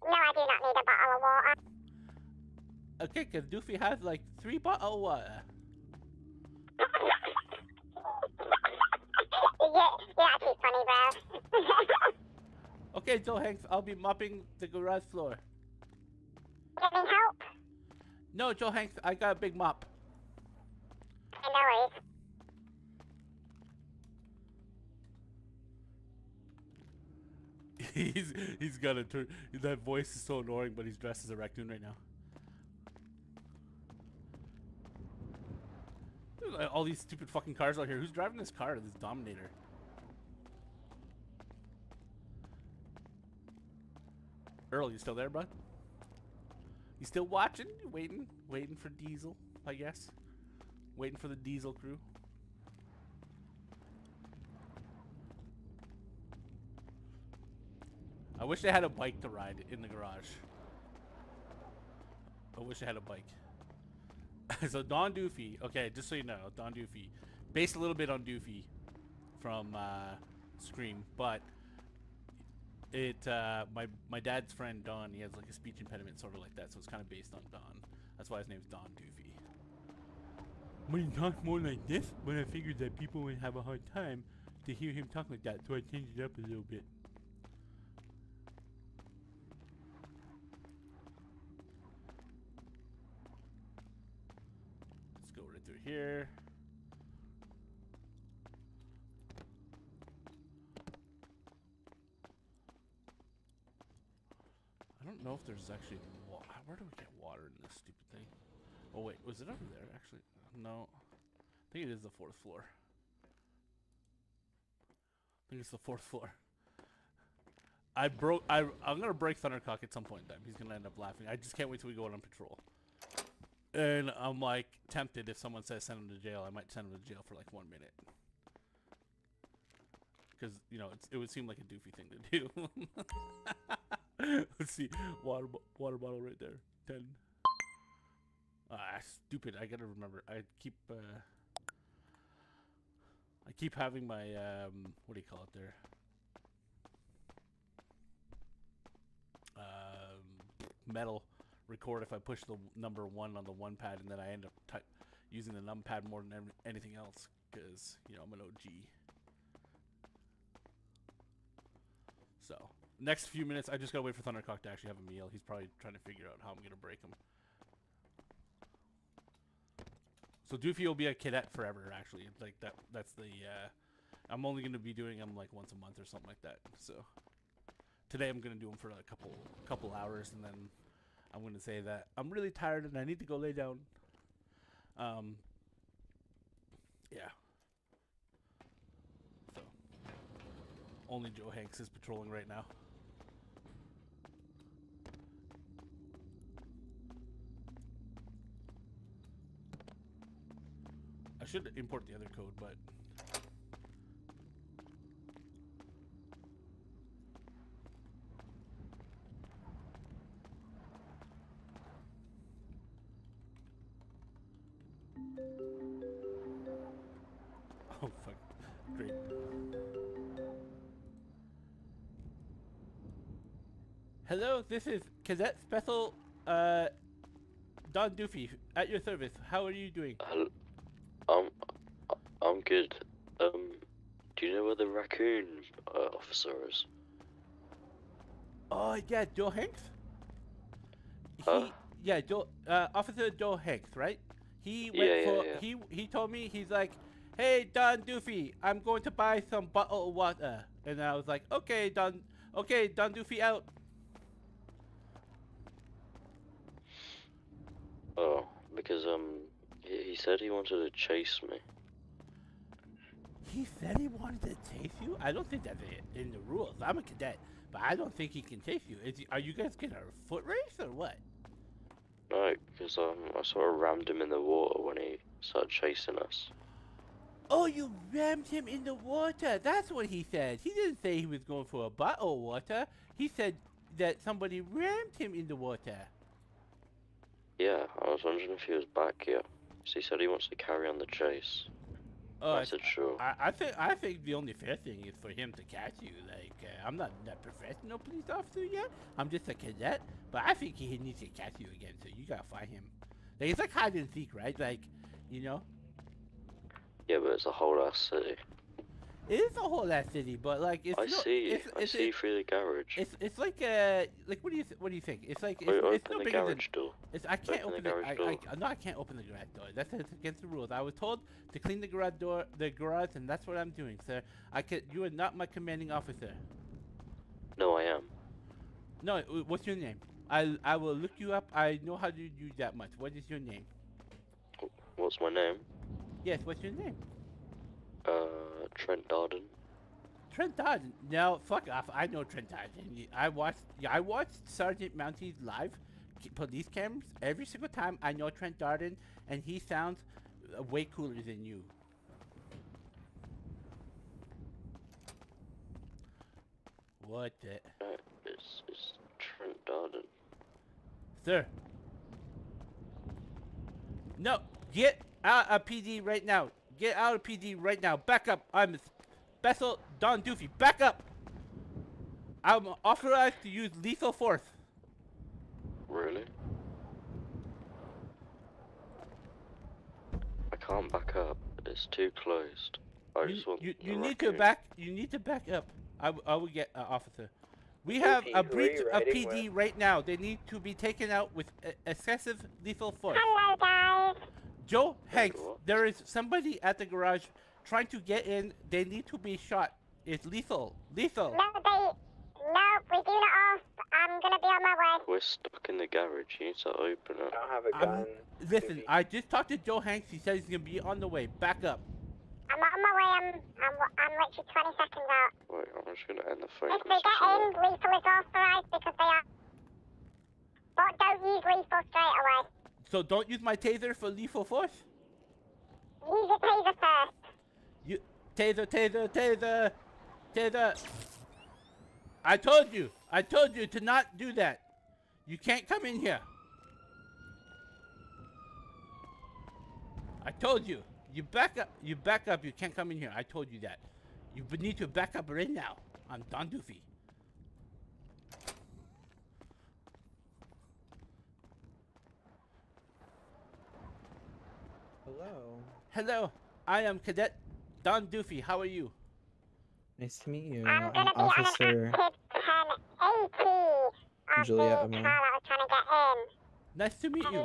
No, I do not need a bottle of water. Okay, because Doofy has like 3 bottles of water. You're actually funny, bro. Okay, Joe Hanks, I'll be mopping the garage floor. You need help? No, Joe Hanks, I got a big mop. Okay, no worries. He's got a turn. That voice is so annoying, but he's dressed as a raccoon right now. All these stupid fucking cars out here. Who's driving this car? This Dominator. Earl, you still there, bud? You still watching? Waiting for Diesel, I guess. Waiting for the Diesel crew. I wish I had a bike to ride in the garage. I wish I had a bike. So Don Doofy, okay, just so you know, Don Doofy, based a little bit on Doofy from Scream, but my dad's friend Don, he has like a speech impediment, sort of like that, so it's kind of based on Don. That's why his name's Don Doofy. When he talks more like this, but I figured that people would have a hard time to hear him talk like that, so I changed it up a little bit. Here. I don't know if there's actually water. Where do we get water in this stupid thing? Oh wait, was it over there actually? No. I think it is the 4th floor. I think it's the 4th floor. I'm gonna break Thundercock at some point in time. He's gonna end up laughing. I just can't wait till we go out on patrol. And I'm like tempted if someone says send him to jail, I might send him to jail for like 1 minute. Because, you know, it would seem like a Doofy thing to do. Let's see. Water bottle right there. 10. Stupid. I gotta remember. I keep having my, what do you call it there? Metal record if I push the number 1 on the 1 pad, and then I end up using the numpad more than anything else, because, you know, I'm an OG. So, next few minutes, I just gotta wait for Thundercock to actually have a meal. He's probably trying to figure out how I'm gonna break him. So Doofy will be a cadet forever, actually. Like, that's the, I'm only gonna be doing him like once a month or something like that, so. Today I'm gonna do him for a couple hours, and then I'm gonna say that I'm really tired and I need to go lay down. Yeah. So only Joe Hanks is patrolling right now. I should import the other code, but oh fuck, great. Hello, this is Cadet Special, Don Doofy, at your service. How are you doing? I'm good. Do you know where the raccoon officer is? Oh yeah, Joe Hanks. Huh? Yeah, Officer Joe Hanks, right? He he told me, he's like, hey Don Doofy, I'm going to buy some bottled water, and I was like, okay Don Doofy out. Oh, because he said he wanted to chase me. He said he wanted to chase you? I don't think that's in the rules. I'm a cadet, but I don't think he can chase you. Are you guys getting a foot race or what? No, because I sort of rammed him in the water when he started chasing us. Oh, you rammed him in the water. That's what he said. He didn't say he was going for a bottle of water. He said that somebody rammed him in the water. Yeah, I was wondering if he was back here. So he said he wants to carry on the chase. Oh, I said sure. I think the only fair thing is for him to catch you. Like, I'm not a professional police officer yet. I'm just a cadet. But I think he needs to catch you again, so you gotta find him. Like, it's like hide and seek, right? Like, you know? Yeah, but it's a whole ass city. It is a whole ass city, but like it's I see through the garage. It's like what do you think? It's like it's Open no the bigger garage door. I can't Open open the garage door. I can't open the garage door. That's against the rules. I was told to clean the garage, and that's what I'm doing, sir. You are not my commanding officer. No, I am. No, what's your name? I will look you up. I know how to do that much. What is your name? What's my name? Yes, what's your name? Trent Darden. Trent Darden. Now, fuck off. I know Trent Darden. I watched Sergeant Mounties live police cameras every single time. I know Trent Darden, and he sounds way cooler than you. What the? It's Trent Darden. Sir. No, get out of PD right now. Get out of PD right now. Back up. I'm Special Don Doofy. Back up. I'm authorized to use lethal force. Really? I can't back up. It's too closed. You need to back. You need to back up. I will get officer. We have a breach of PD right now. They need to be taken out with excessive lethal force. Hello, guys. Joe Hanks, there is somebody at the garage trying to get in. They need to be shot. It's lethal. Lethal. No, we do not off. I'm gonna be on my way. We're stuck in the garage. You need to open it. I don't have a gun. Listen, I just talked to Joe Hanks. He said he's gonna be on the way. Back up. I'm on my way. I'm literally 20 seconds out. Wait, I'm just gonna end the phone If they get in, lethal is authorized because they are. But don't use lethal straight away. So don't use my taser for lethal force? Use your taser first. You taser. I told you to not do that. You can't come in here. I told you. You back up. You can't come in here. I told you that. You need to back up right now. I'm Don Doofy. Hello. Hello. I am Cadet Don Doofy. How are you? Nice to meet you. I'm gonna be Officer on an active 1080 of Juliet the Amon. car that was trying to get in. Nice to meet you.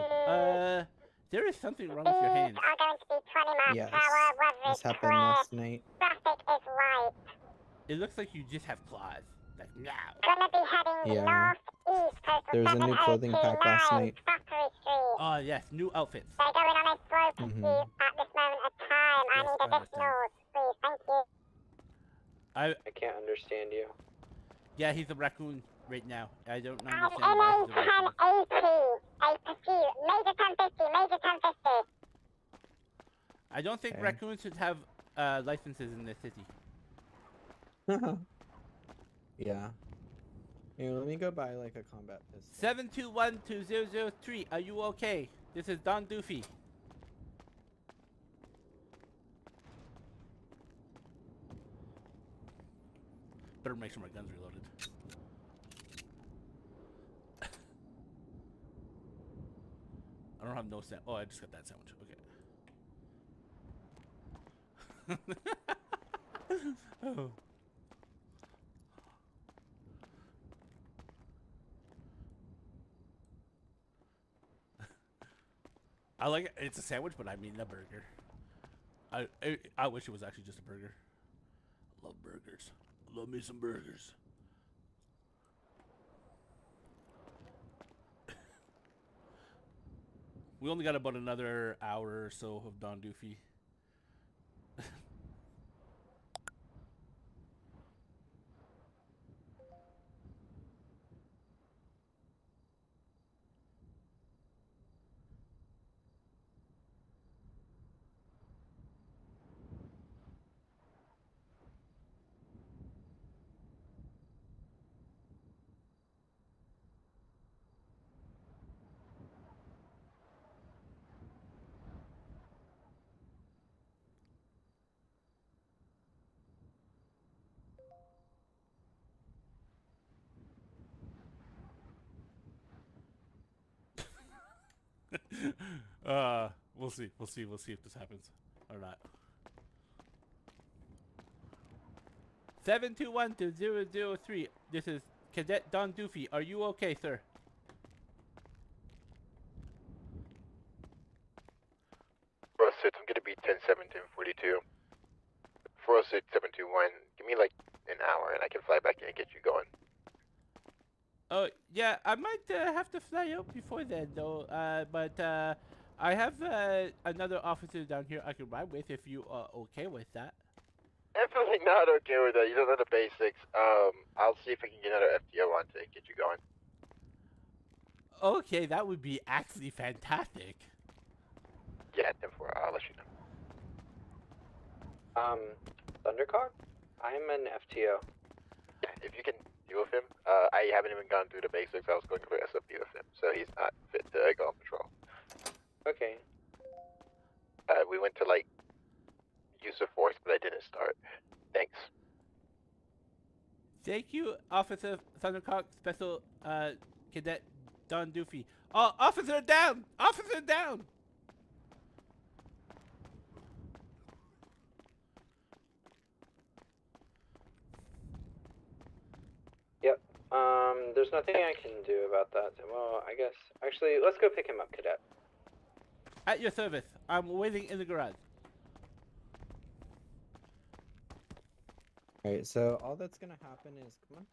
There is something wrong with your hands. Are going to be 20 miles Yes. per hour. Weather This is happened clear. last night. Traffic is light. It looks like you just have claws. Like now. Gonna be heading Yeah. northeast, postal There was a new clothing pack last 702 night. Factory Street. Oh yes, new outfits. They're going on a slow pursuit Mhm. at this moment of time. I Yes, need I understand. additionals, please. Thank you. I can't understand you. Yeah, he's a raccoon right now. I don't I'm understand why NA he's a raccoon. 1080. A pursuit. Major 1050. Major 1050. I don't think Okay. raccoons should have licenses in this city. Yeah. Here, let me go buy like a combat pistol. 721-2003. Are you okay? This is Don Doofy. Better make sure my gun's reloaded. I don't have no sandwich. Oh, I just got that sandwich. Okay. Oh. I like it. It's a sandwich, but I mean a burger. I wish it was actually just a burger. I love burgers. Love me some burgers. We only got about another hour or so of Don Doofy. We'll see. We'll see if this happens or not. 721-003. This is Cadet Don Doofy. Are you okay, sir? I'm gonna be 10-17-42. 406-721. Give me like an hour and I can fly back in and get you going. Oh, yeah, I might have to fly out before then, though. But I have another officer down here I can ride with if you are okay with that. Definitely not okay with that. You don't know the basics. I'll see if I can get another FTO on to get you going. Okay, that would be actually fantastic. Yeah, 10-4. I'll let you know. Thundercock? I'm an FTO. If you can deal with him, I haven't even gone through the basics. I was going through SFP with him, so he's not fit to go on patrol. Okay. We went to like use of force, but I didn't start. Thanks. Thank you, Officer Thundercock, Special Cadet Don Doofy. Oh, officer down! Officer down! Yep. There's nothing I can do about that. Well, I guess. Actually, let's go pick him up, Cadet. At your service. I'm waiting in the garage. Alright, so all that's gonna happen is, come on.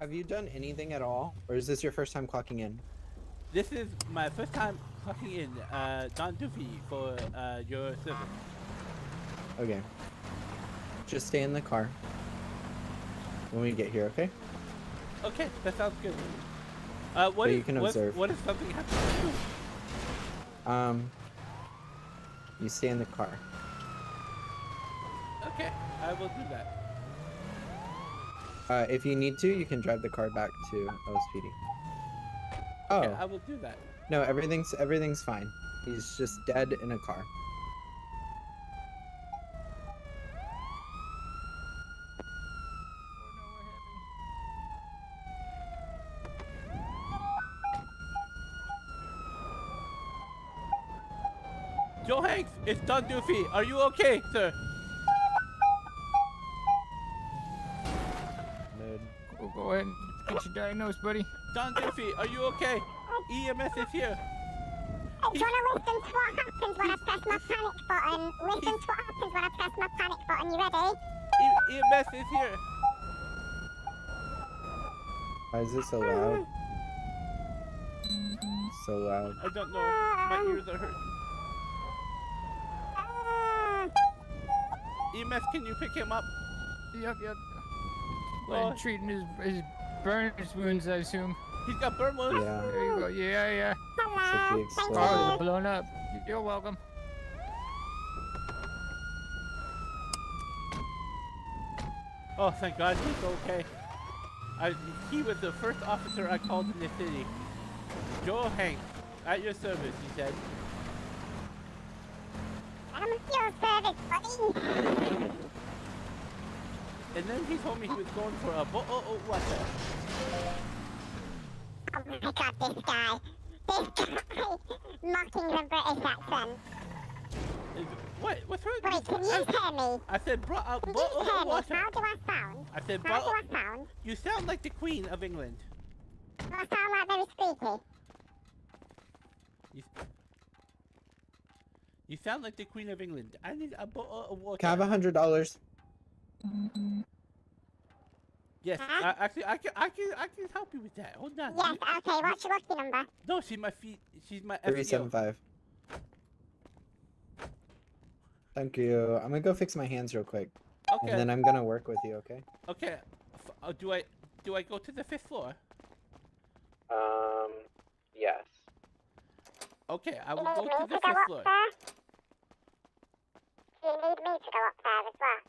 Have you done anything at all, or is this your first time clocking in? This is my first time clocking in, Don Doofy, for your service. Okay. Just stay in the car when we get here, okay? Okay, that sounds good. What But if, you can what, observe. what if something happens to you? You stay in the car. Okay, I will do that. If you need to, you can drive the car back to OSPD. Oh, Okay, I will do that. no, everything's fine. He's just dead in a car. Joe Hanks, it's Don Doofy. Are you okay, sir? Mood. Go ahead and get you diagnosed, buddy. Don Doofy, are you okay? EMS is here. Do you wanna listen to what happens when I press my panic button? Listen to what happens when I press my panic button. You ready? EMS is here. Why is it so loud? So loud. I don't know. My ears are hurt. EMS, can you pick him up? Yep. Oh. Treating his burn wounds, I assume. He's got burn wounds. Yeah. There you go. Yeah. So he Oh, exploded. blown up. You're welcome. Oh, thank God he's okay. He was the first officer I called in the city. Joe Hanks, at your service, he said. I'm at your service, buddy. And then he told me he was going for a what the? Oh my God, this guy. Mocking the British accent. What's wrong? Wait, can you hear me? I said brought out Can you hear me? water. How do I sound? I said How do I sound? You sound like the Queen of England. Do I sound like very squeaky? You sound like the Queen of England. I need a bottle of water. Can I have $100? Yes, Huh? actually, I can help you with that. Hold on. Yes, okay, what's your lucky number? No, she's my feet. She's my FEO. 375. Thank you. I'm gonna go fix my hands real quick. Okay. And then I'm gonna work with you, okay? Okay. Do I go to the 5th floor? Yes. Okay, I will You go need to me the to go 5th up floor. there? Do you need me to go up there as well?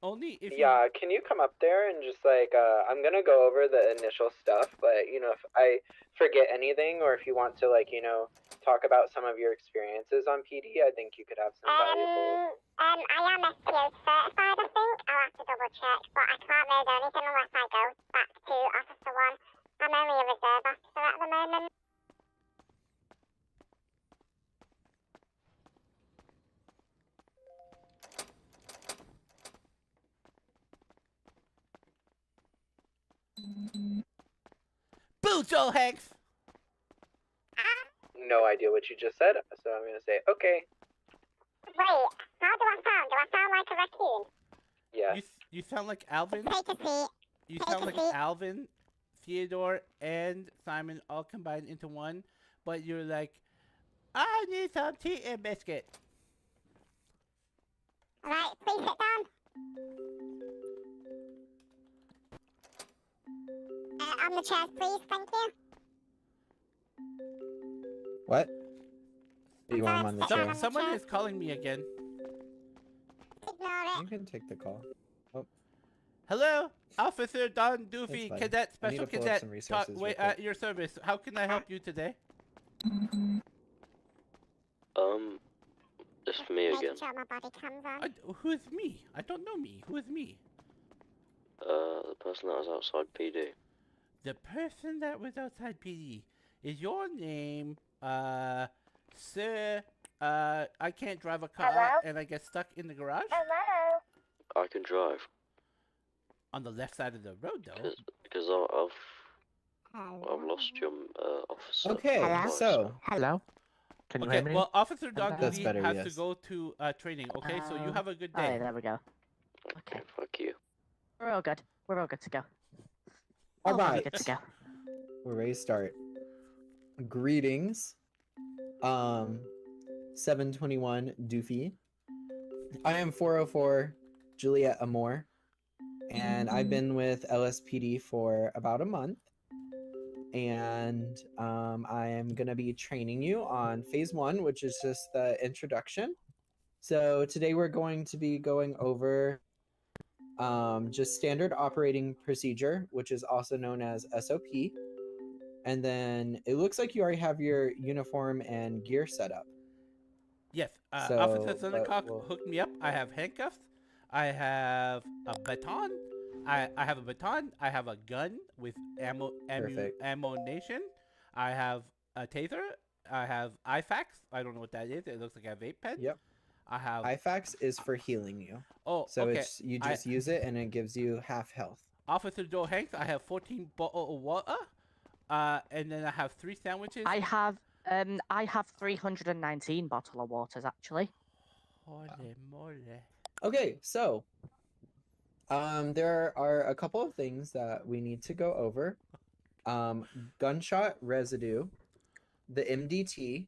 Only if Yeah, can you come up there and just like, I'm gonna go over the initial stuff, but you know, if I forget anything or if you want to like, you know, talk about some of your experiences on PD, I think you could have some valuable. I am SPO certified, I think. I'll have to double check, but I can't really do anything unless I go back to Officer 1. I'm only a reserve officer at the moment. Boo, Joe Hanks! No idea what you just said, so I'm gonna say, okay. Wait, how do I sound? Do I sound like a raccoon? Yes. You sound like Alvin. Take a seat. You Take sound a like seat. Alvin, Theodore, and Simon all combined into one, but you're like, I need some tea and biscuit. Alright, please sit down. On the chairs, please, thank you. What? You want him on the chair? Someone is calling me again. Ignore You it. can take the call. Hello, Officer Don Doofy, fine. Cadet, I need Special to pull up Cadet. some resources real Wait, quick. at your service. How can I help you today? It's for me again. Making sure my body comes on. Who is me? I don't know me. Who is me? The person that was outside PD. The person that was outside PD. Is your name, sir, I can't drive a car Hello? and I get stuck in the garage? Hello? I can drive. On the left side of the road, though. Because I've lost your officer. Okay, Hello? so Hello? Can you Okay, hear me? well, Officer Don That's Doofy better, has yes. to go to training, okay? So you have a good day. Alright, there we go. Okay, fuck you. We're all good. We're all good to go. All Okay, right. good to go. We're ready to start. Greetings. 721 Doofy. I am 404 Juliet Amore, and I've been with LSPD for about a month. And I am gonna be training you on phase 1, which is just the introduction. So today we're going to be going over just standard operating procedure, which is also known as SOP. And then it looks like you already have your uniform and gear set up. Yes, So, Officer but Thundercock we'll- hooked me up. I have handcuffs. I have a baton. I have a baton. I have a gun with Perfect. ammunition. I have a taser. I have IFAX. I don't know what that is. It looks like a vape pen. Yep. I have. IFAX is for healing you. Oh, So okay. it's you just use it and it gives you half health. Officer Joe Hanks. I have 14 bottles of water. And then I have 3 sandwiches. I have 319 bottle of waters actually. Holy moly. Okay, so there are a couple of things that we need to go over. Gunshot residue, the MDT,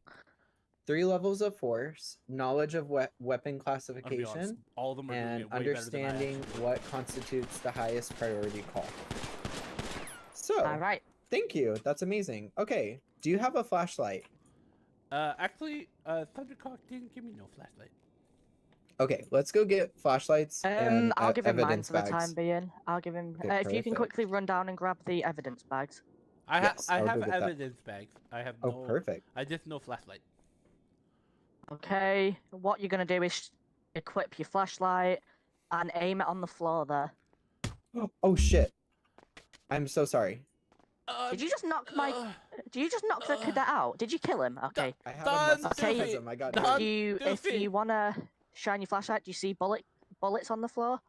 3 levels of force, knowledge of weapon I'll be honest, classification, all of them are doing and it way better than I understanding actually. what constitutes the highest priority call. So, All right. thank you. That's amazing. Okay, do you have a flashlight? Actually, Thundercock didn't give me no flashlight. Okay, let's go get flashlights and I'll give him mine evidence for the bags. time being. I'll give him. Okay, if you can perfect. quickly run down and grab the evidence bags. Yes, I I'll have go get that. evidence bags. I have Oh, no. perfect. I just no flashlight. Okay. What you're gonna do is equip your flashlight and aim it on the floor there. Oh shit! I'm so sorry. Did you just knock my? Did you just knock the cadet out? Did you kill him? Okay. I have Done, a muscle Okay. spasm. I got Done. If Doofy. you wanna shine your flashlight, do you see bullets on the floor?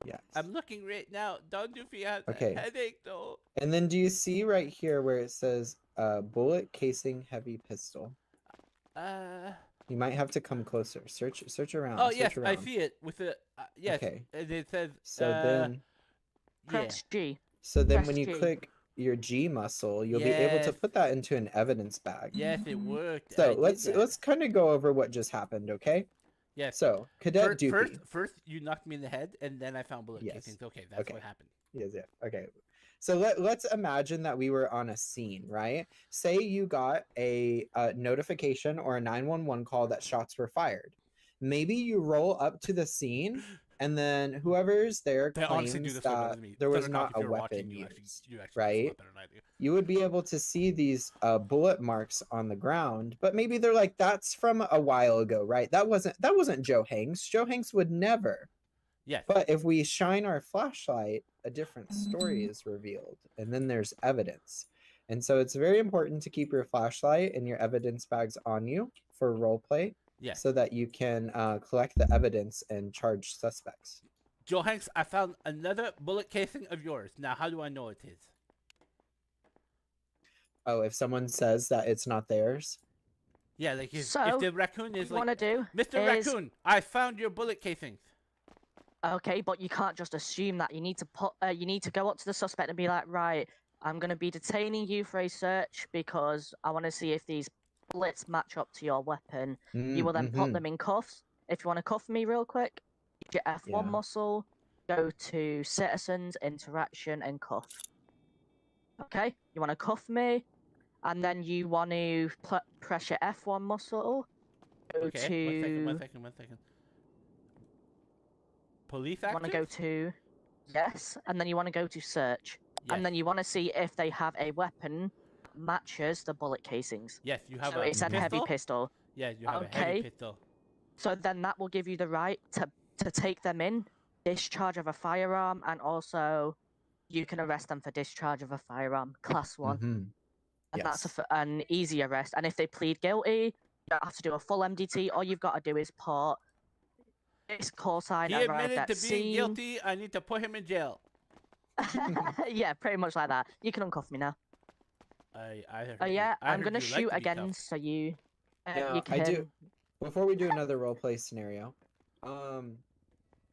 Yes. I'm looking right now. Don Doofy has Okay. a headache though. And then do you see right here where it says bullet casing heavy pistol? You might have to come closer. Search around. Oh search yes, around. I see it with the yes. Okay. And it says. So then, Press G. when press you G. click your G muscle, you'll be able to Yes. put that into an evidence bag. Yes, it worked. I So did let's that. kind of go over what just happened, okay? Yes. So Cadet First, Doofy. first, you knocked me in the head, and then I found bullet Yes. casings. Okay, that's Okay. what happened. Yes, yeah. Okay. So let's imagine that we were on a scene, right? Say you got a notification or a 911 call that shots were fired. Maybe you roll up to the scene, and then whoever's there They honestly do claims this way better that than me. there was Thundercock, not if a you're watching, weapon you used, actually right? better than I do. You would be able to see these bullet marks on the ground, but maybe they're like, that's from a while ago, right? That wasn't Joe Hanks. Joe Hanks would never. Yes. But if we shine our flashlight, a different story is revealed, and then there's evidence. And so it's very important to keep your flashlight and your evidence bags on you for roleplay, Yes. so that you can collect the evidence and charge suspects. Joe Hanks, I found another bullet casing of yours. Now, how do I know it is? Oh, if someone says that it's not theirs? Yeah, like if So, the raccoon is What you like, wanna do? Mr. is- Raccoon, I found your bullet casings. Okay, but you can't just assume that. You need to go up to the suspect and be like, right, I'm gonna be detaining you for a search because I want to see if these bullets match up to your weapon. You will then put them in cuffs. If you want to cuff me real quick, use your F1 Yeah. muscle, go to citizens, interaction, and cuff. Okay, you want to cuff me, and then you want to press your F1 muscle. Go Okay, to. one second. Police You want to actions? go to yes, and then you want to go to search, Yes. and then you want to see if they have a weapon that matches the bullet casings. Yes, you have So a it's a heavy pistol. Yeah, you have a Okay. heavy pistol. So then that will give you the right to take them in, discharge of a firearm, and also you can arrest them for discharge of a firearm, class 1. And that's an easy arrest. And if they plead guilty, you don't have to do a full MDT. All you've got to do is put this call sign He arrived admitted at to being scene. guilty. I need to put him in jail. Yeah, pretty much like that. You can uncuff me now. I Yeah, I I'm heard gonna you like shoot to be again, tough. so you Now, you can. I do. Before we do another roleplay scenario, I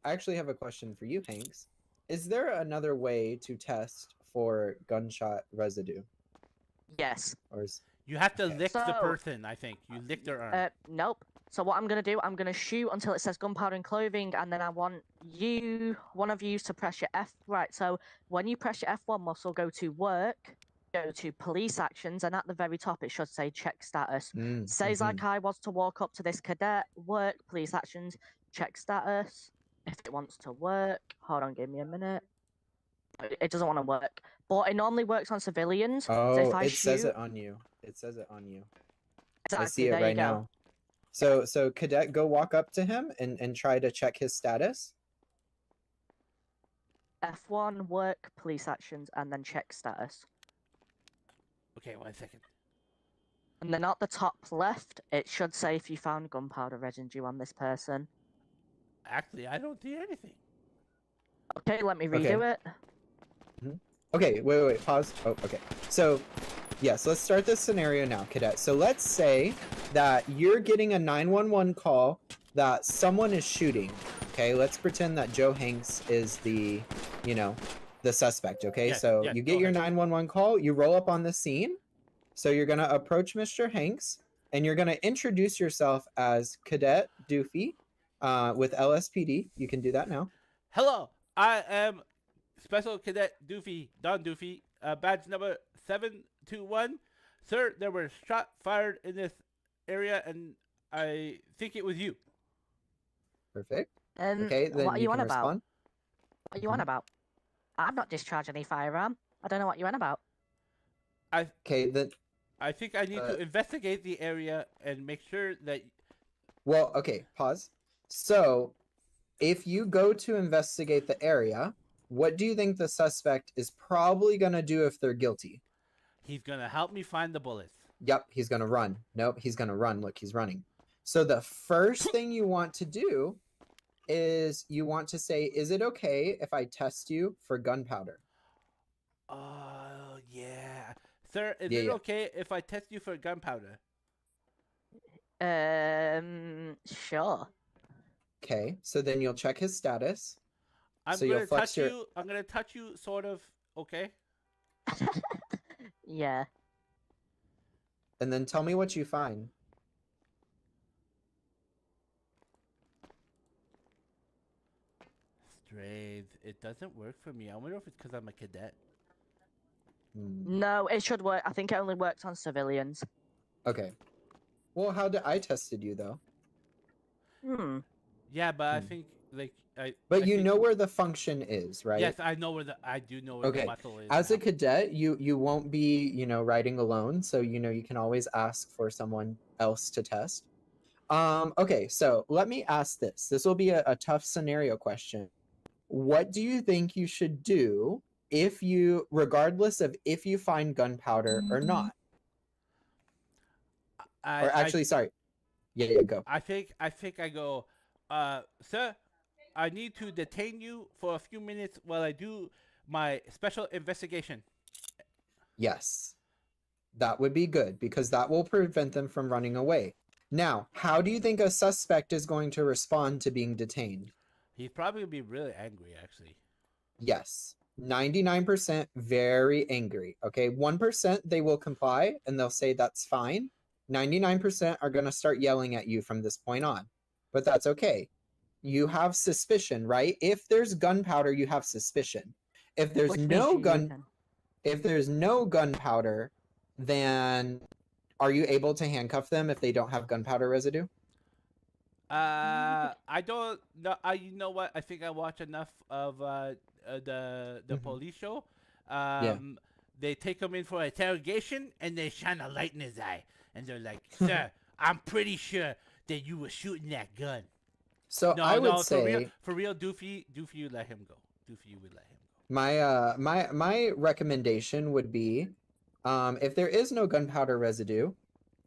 actually have a question for you, Hanks. Is there another way to test for gunshot residue? Yes. Or is... You have to Okay. lick the So- person, I think. You lick their arm. Nope. So what I'm gonna do, I'm gonna shoot until it says gunpowder and clothing, and then I want one of you, to press your F. Right. So when you press your F1 muscle, go to work, go to police actions, and at the very top it should say check status. Says like I was to walk up to this cadet, work, police actions, check status. If it wants to work, hold on, give me a minute. It doesn't want to work, but it normally works on civilians. Oh, so if I it shoot, says it on you. It says it on you. exactly, I see it there you right go. now. So cadet, go walk up to him and try to check his status. F1, work, police actions, and then check status. Okay, 1 second. And then at the top left, it should say if you found gunpowder residue on this person. Actually, I don't see anything. Okay, let me redo it. Okay, wait, pause. Oh, okay. So, yes, let's start this scenario now, cadet. So let's say that you're getting a 911 call that someone is shooting. Okay, let's pretend that Joe Hanks is the suspect. Okay, Yes, so yes, you go get your ahead. 911 call, you roll up on the scene. So you're gonna approach Mr. Hanks and you're gonna introduce yourself as Cadet Doofy with LSPD. You can do that now. Hello, I am Special Cadet Doofy, Don Doofy, badge number 721. Sir, there were shots fired in this area, and I think it was you. Perfect. Okay, then what are you on can about? respond. What are you on about? I'm not discharging any firearm. I don't know what you're on about. Okay, then. I think I need to investigate the area and make sure that. Well, okay, pause. So, if you go to investigate the area, what do you think the suspect is probably going to do if they're guilty? He's gonna help me find the bullets. Yep, he's going to run. Nope, he's going to run. Look, he's running. So the first thing you want to do is you want to say, is it okay if I test you for gunpowder? Oh, yeah. Sir, is Yeah, it yeah. okay if I test you for gunpowder? Sure. Okay, so then you'll check his status. I'm So you'll gonna flex touch your- you. I'm gonna touch you, sort of. Okay. Yeah. And then tell me what you find. Strange. It doesn't work for me. I wonder if it's because I'm a cadet. No, it should work. I think it only works on civilians. Okay. Well, how did I tested you though? Yeah, but I think like But I you think- know where the function is, right? Yes, I know where I do know where Okay. the muscle is. As a now. cadet, you won't be, riding alone, so you can always ask for someone else to test. Okay, so let me ask this. This will be a tough scenario question. What do you think you should do regardless of if you find gunpowder or not? Or actually, sorry. Yeah, go. I think I go, sir, I need to detain you for a few minutes while I do my special investigation. Yes. That would be good because that will prevent them from running away. Now, how do you think a suspect is going to respond to being detained? He's probably gonna be really angry, actually. Yes. 99% very angry. Okay. 1% they will comply and they'll say that's fine. 99% are going to start yelling at you from this point on. But that's okay. You have suspicion, right? If there's gunpowder, you have suspicion. If there's no gunpowder, then are you able to handcuff them if they don't have gunpowder residue? I don't know. You know what? I think I watch enough of the police show. They take him in for interrogation and they shine a light in his eye, and they're like, "Sir, I'm pretty sure that you were shooting that gun." So I would say for real, Doofy, you let him go. Doofy, you would let him go. My recommendation would be, if there is no gunpowder residue,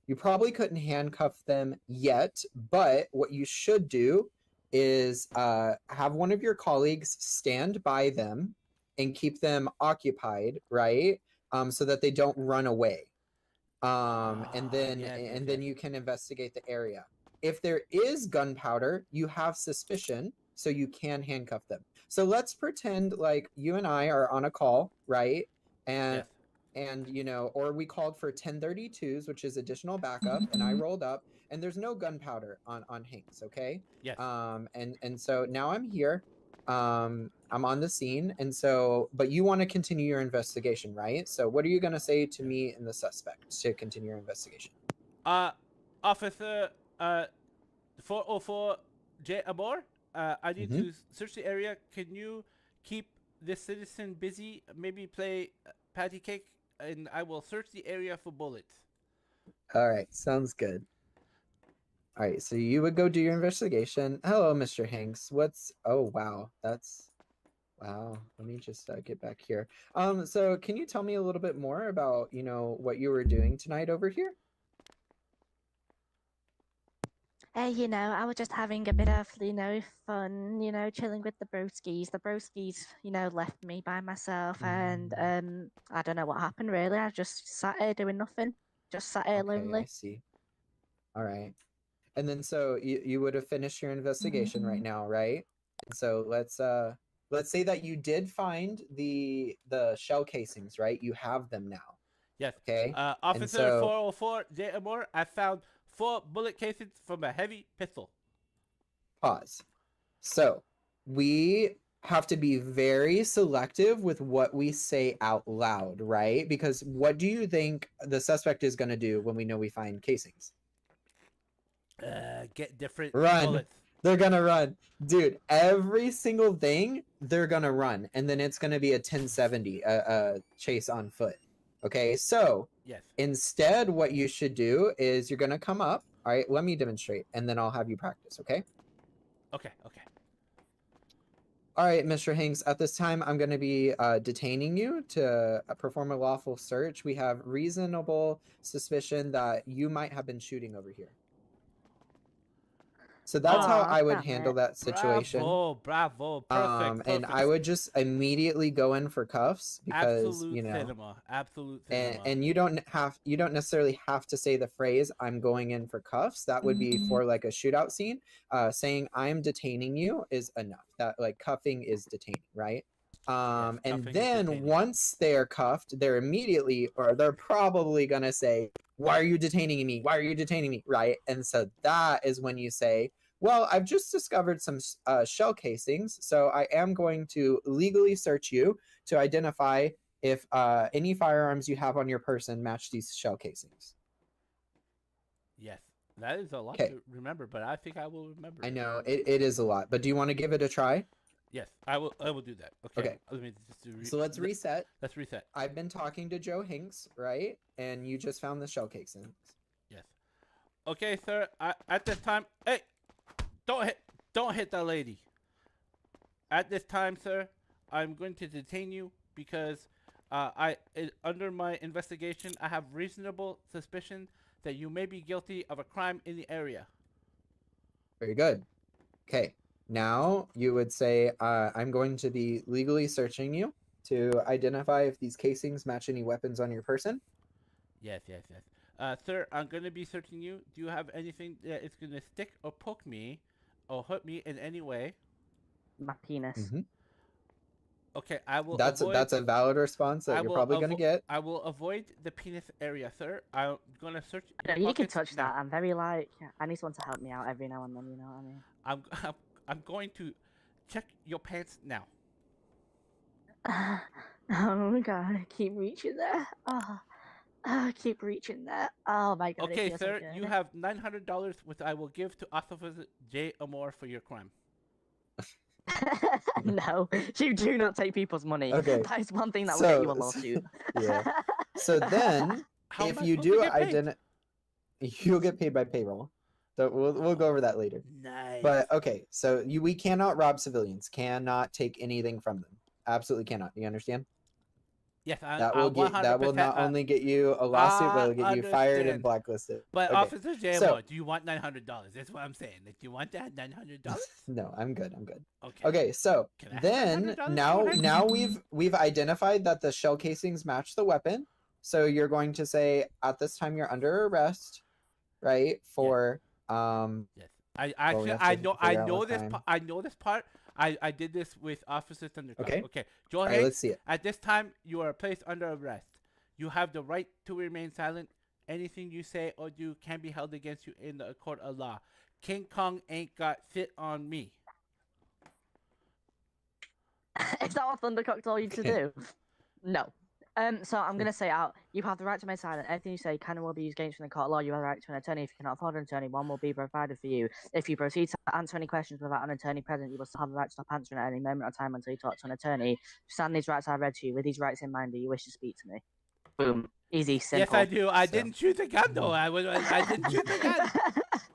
you probably couldn't handcuff them yet. But what you should do is have one of your colleagues stand by them and keep them occupied, right? So that they don't run away. And then you can investigate the area. If there is gunpowder, you have suspicion, so you can handcuff them. So let's pretend like you and I are on a call, right? And Yes. and you know, or we called for 1032s, which is additional backup, and I rolled up, and there's no gunpowder on Hanks, okay? Yes. And so now I'm here. I'm on the scene, and so but you want to continue your investigation, right? So what are you gonna say to me and the suspect to continue your investigation? Officer 404 J. Amor, I need Mhm. to search the area. Can you keep this citizen busy? Maybe play patty cake, and I will search the area for bullets. All right, sounds good. All right, so you would go do your investigation. Hello, Mr. Hanks. Oh, wow. Wow. Let me just get back here. So can you tell me a little bit more about, what you were doing tonight over here? I was just having a bit of, fun, chilling with the broskies. The broskies, left me by myself, and I don't know what happened really. I just sat here doing nothing, just sat here Okay, lonely. I see. All right. And then so you would have finished your investigation right now, right? And so let's say that you did find the shell casings, right? You have them now. Yes. Okay. Officer so- 404 J. Amor, I found 4 bullet casings from a heavy pistol. Pause. So we have to be very selective with what we say out loud, right? Because what do you think the suspect is going to do when we know we find casings? Get different Run. bullets. They're gonna run. Dude, every single thing, they're gonna run. And then it's gonna be a 1070, chase on foot. Okay, so Yes. instead, what you should do is you're gonna come up. All right, let me demonstrate, and then I'll have you practice, okay? Okay. All right, Mr. Hanks, at this time, I'm going to be detaining you to perform a lawful search. We have reasonable suspicion that you might have been shooting over here. So that's how I would handle that situation. Bravo. Perfect. And I would just immediately go in for cuffs because, Absolute cinema. And you don't necessarily have to say the phrase "I'm going in for cuffs." That would be for like a shootout scene. Saying "I'm detaining you" is enough. That like cuffing is detaining, right? And then once they're cuffed, they're probably gonna say, "Why are you detaining me? Why are you detaining me?" Right? And so that is when you say, "Well, I've just discovered some shell casings, so I am going to legally search you to identify if any firearms you have on your person match these shell casings." Yes, that is a lot to remember, but I think I will remember. I know it is a lot, but do you want to give it a try? Yes, I will do that. Okay. Let me just So let's reset. Let's reset. I've been talking to Joe Hanks, right? And you just found the shell casings. Yes. Okay, sir. At this time, hey, don't hit that lady. At this time, sir, I'm going to detain you because under my investigation, I have reasonable suspicion that you may be guilty of a crime in the area. Very good. Okay. Now you would say, I'm going to be legally searching you to identify if these casings match any weapons on your person. Yes. Sir, I'm going to be searching you. Do you have anything that is going to stick or poke me or hurt me in any way? My penis. Mm-hmm. Okay, I will that's a valid response that you're probably going to get. I will avoid the penis area, sir. I'm going to search your pockets. You can touch that. I'm very I need someone to help me out every now and then, you know what I mean? I'm going to check your pants now. Oh my god, keep reaching there. Keep reaching there. Oh my god. Okay, sir, you have $900 which I will give to Officer J. Amor for your crime. No, you do not take people's money. Okay. That is one thing that will get you a lawsuit. Yeah. So then, if you do you'll get paid by payroll. So we'll go over that later. Nice. But okay, so we cannot rob civilians. Cannot take anything from them. Absolutely cannot. Do you understand? Yes, that will not only get you a lawsuit, but it'll get you fired and blacklisted. But okay. Officer J.M., do you want $900? That's what I'm saying. Do you want that $900? No, I'm good. Okay. Okay, so then now we've identified that the shell casings match the weapon. So you're going to say at this time you're under arrest, right? For yes. I know this part. I did this with Officer Thundercloud. Okay. Okay. Joel All right, Hanks, let's see it. at this time, you are placed under arrest. You have the right to remain silent. Anything you say or do can be held against you in the court of law. King Kong ain't got sit on me. Is that what Thundercock told you to do? No. So I'm gonna say out. You have the right to remain silent. Anything you say can and will be used against you in the court of law. You have the right to an attorney. If you cannot afford an attorney, one will be provided for you. If you proceed to answer any questions without an attorney present, you will still have the right to stop answering at any moment of time until you talk to an attorney. Stand these rights I read to you. With these rights in mind, do you wish to speak to me? Boom. Easy, simple. Yes, I do. I So- didn't shoot the gun though. I didn't shoot the gun.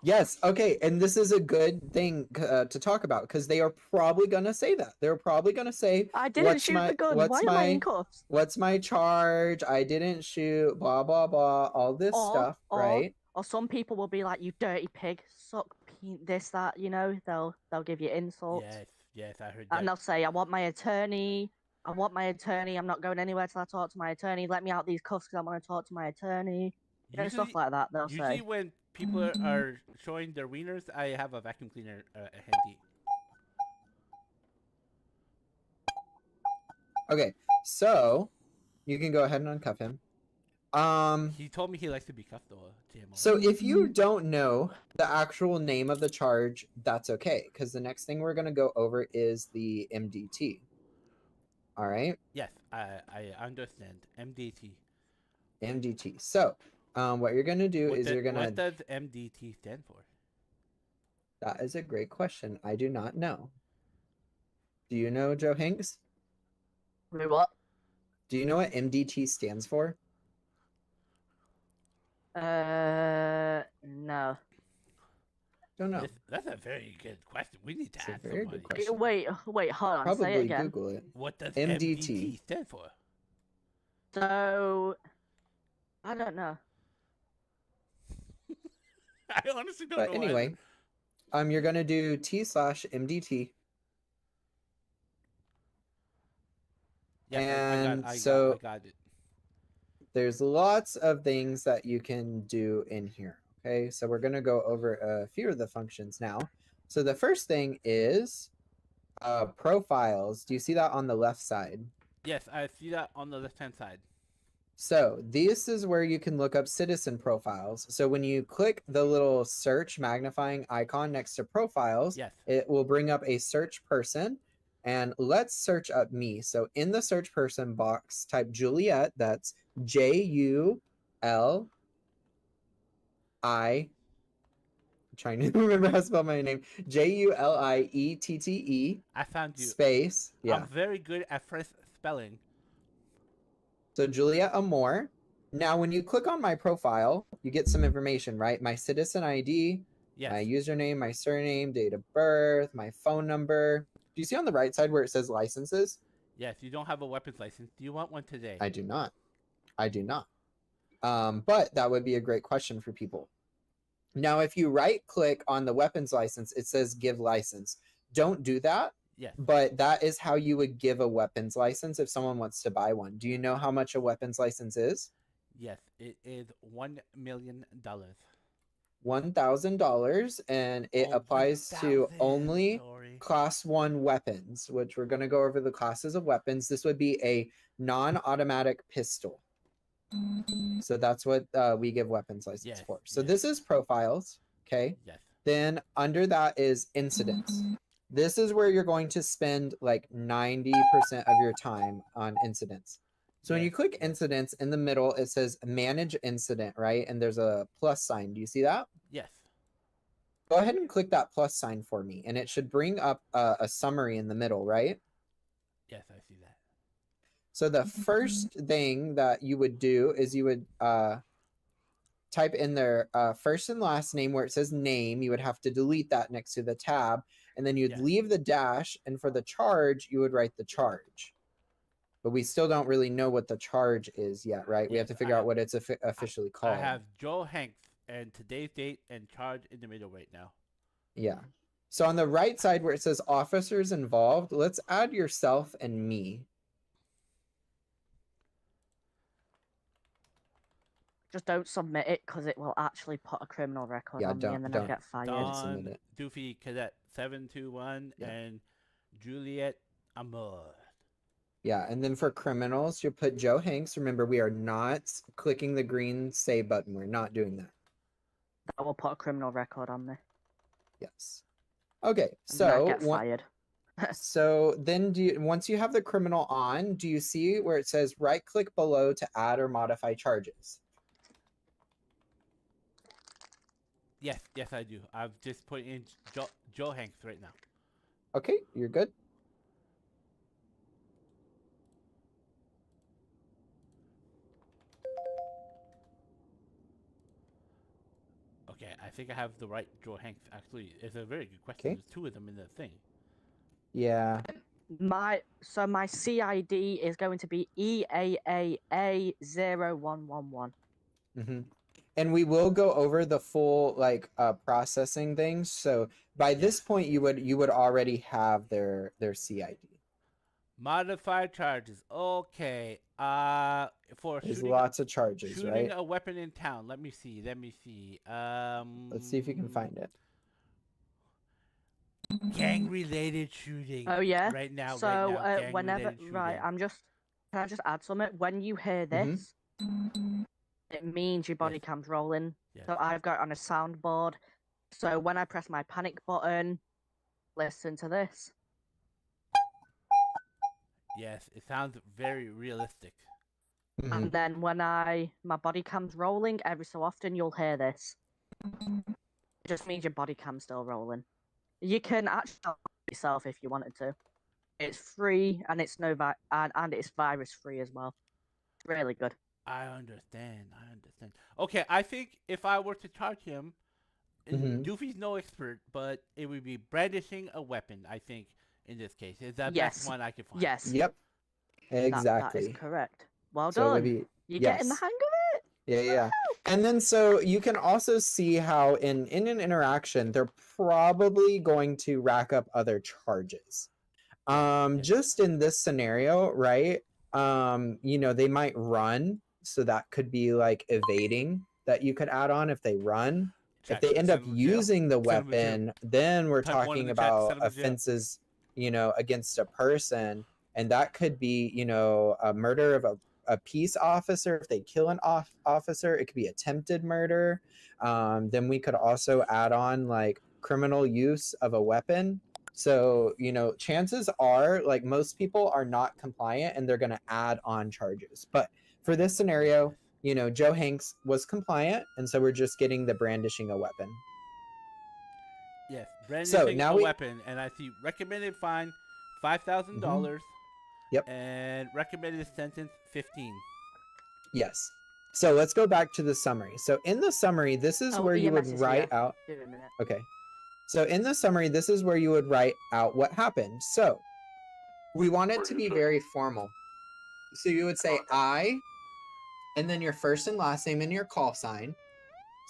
Yes, okay, and this is a good thing to talk about because they are probably gonna say that. They're probably gonna say, I didn't shoot the gun. Why am I in cuffs? What's my charge? I didn't shoot. Blah blah blah. All this stuff, right? Or some people will be like, "You dirty pig, suck this, that." You know, they'll give you insults. Yes, I heard that. And they'll say, "I want my attorney. I want my attorney. I'm not going anywhere till I talk to my attorney. Let me out these cuffs because I want to talk to my attorney." You know, stuff like that. They'll Usually say. when people are showing their wieners, I have a vacuum cleaner handy. Okay, so you can go ahead and uncuff him. He told me he likes to be cuffed though, TMO. So if you don't know the actual name of the charge, that's okay, because the next thing we're gonna go over is the MDT. All right. Yes, I understand. MDT. MDT. So, what you're gonna do is you're gonna. What does MDT stand for? That is a great question. I do not know. Do you know, Joe Hanks? Wait, what? Do you know what MDT stands for? No. Don't know. That's a very good question. We need to It's a ask very somebody. good question. Wait, hold on. Say it Probably again. Google it. What does MDT. MDT stand for? So, I don't know. I honestly don't But know. anyway, you're gonna do T/MDT. Yes, And I so- got it. There's lots of things that you can do in here. Okay, so we're gonna go over a few of the functions now. So the first thing is profiles. Do you see that on the left side? Yes, I see that on the left-hand side. So this is where you can look up citizen profiles. So when you click the little search magnifying icon next to profiles, Yes. it will bring up a search person. And let's search up me. So in the search person box, type Juliet. That's Juliette. I'm trying to remember how to spell my name. Juliette. I found you. Space. Yeah. I'm very good at first spelling. So Juliet Amore. Now, when you click on my profile, you get some information, right? My citizen ID, Yes. my username, my surname, date of birth, my phone number. Do you see on the right side where it says licenses? Yes, you don't have a weapons license. Do you want one today? I do not. I do not. But that would be a great question for people. Now, if you right click on the weapons license, it says give license. Don't do that. Yes. But that is how you would give a weapons license if someone wants to buy one. Do you know how much a weapons license is? Yes, it is $1 million. $1,000, and it Oh, applies to 1,000, only sorry. class 1 weapons, which we're going to go over the classes of weapons. This would be a non-automatic pistol. So that's what we give weapons license Yes, for. So yes. this is profiles, okay? Yes. Then under that is incidents. This is where you're going to spend like 90% of your time on incidents. So when you Yes, click yes. incidents, in the middle it says manage incident, right? And there's a plus sign. Do you see that? Yes. Go ahead and click that plus sign for me, and it should bring up a summary in the middle, right? Yes, I see that. So the first thing that you would do is you would type in their first and last name where it says name. You would have to delete that next to the tab, and then you'd Yeah. leave the dash, and for the charge, you would write the charge. But we still don't really know what the charge is yet, right? We have Yes, to figure I out what it's officially called. I have Joe Hanks and today's date and charge in the middle right now. Yeah. So on the right side where it says officers involved, let's add yourself and me. Just don't submit it because it will actually put a criminal record Yeah, on me and then don't. I'll get fired. Don't submit Don it. Doofy Cadet 721 Yeah. and Juliet Amor. Yeah, and then for criminals, you put Joe Hanks. Remember, we are not clicking the green save button. We're not doing that. I will put a criminal record on there. Yes. Okay, And then I so get fired. so then once you have the criminal on, do you see where it says right click below to add or modify charges? Yes, I do. I've just put in Joe Hanks right now. Okay, you're good. Okay, I think I have the right Joe Hanks. Actually, it's a very good question. Okay. There's two of them in the thing. Yeah. My CID is going to be EAAA0111. Mm-hmm. And we will go over the full processing things. So by this point, you would already have their CID. Modified charges. Okay. For There's shooting, lots of charges, shooting right? a weapon in town. Let me see. Let's see if you can find it. Gang-related shooting. Oh yeah. Right now. So whenever, can I just add something? When you hear this, it means your body cam's rolling. Yes. So I've got it on a soundboard. So when I press my panic button, listen to this. Yes, it sounds very realistic. And then when my body cam's rolling, every so often you'll hear this. It just means your body cam's still rolling. You can actually help yourself if you wanted to. It's free and it's and it's virus free as well. It's really good. I understand. Okay, I think if I were to charge him, and Doofy's no expert, but it would be brandishing a weapon, I think, in this case. Is that the best one I could find? Yes. Yep. Exactly. That is correct. Well So done. maybe, You're getting the hang of it. Yeah. And then so you can also see how in an interaction, they're probably going to rack up other charges. Just in this scenario, right? They might run. So that could be like evading that you could add on if they run. If they end up using the weapon, then we're talking about offenses, against a person. And that could be, a murder of a peace officer. If they kill an officer, it could be attempted murder. Then we could also add on like criminal use of a weapon. So, chances are like most people are not compliant and they're going to add on charges. But for this scenario, Joe Hanks was compliant. And so we're just getting the brandishing a weapon. Yes, brandishing a we... weapon. And I see recommended fine $5,000. Yep. And recommended sentence 15. Yes. So let's go back to the summary. So in the summary, this is where you would write out. Okay. So in the summary, this is where you would write out what happened. So we want it to be very formal. So you would say I, and then your first and last name and your call sign.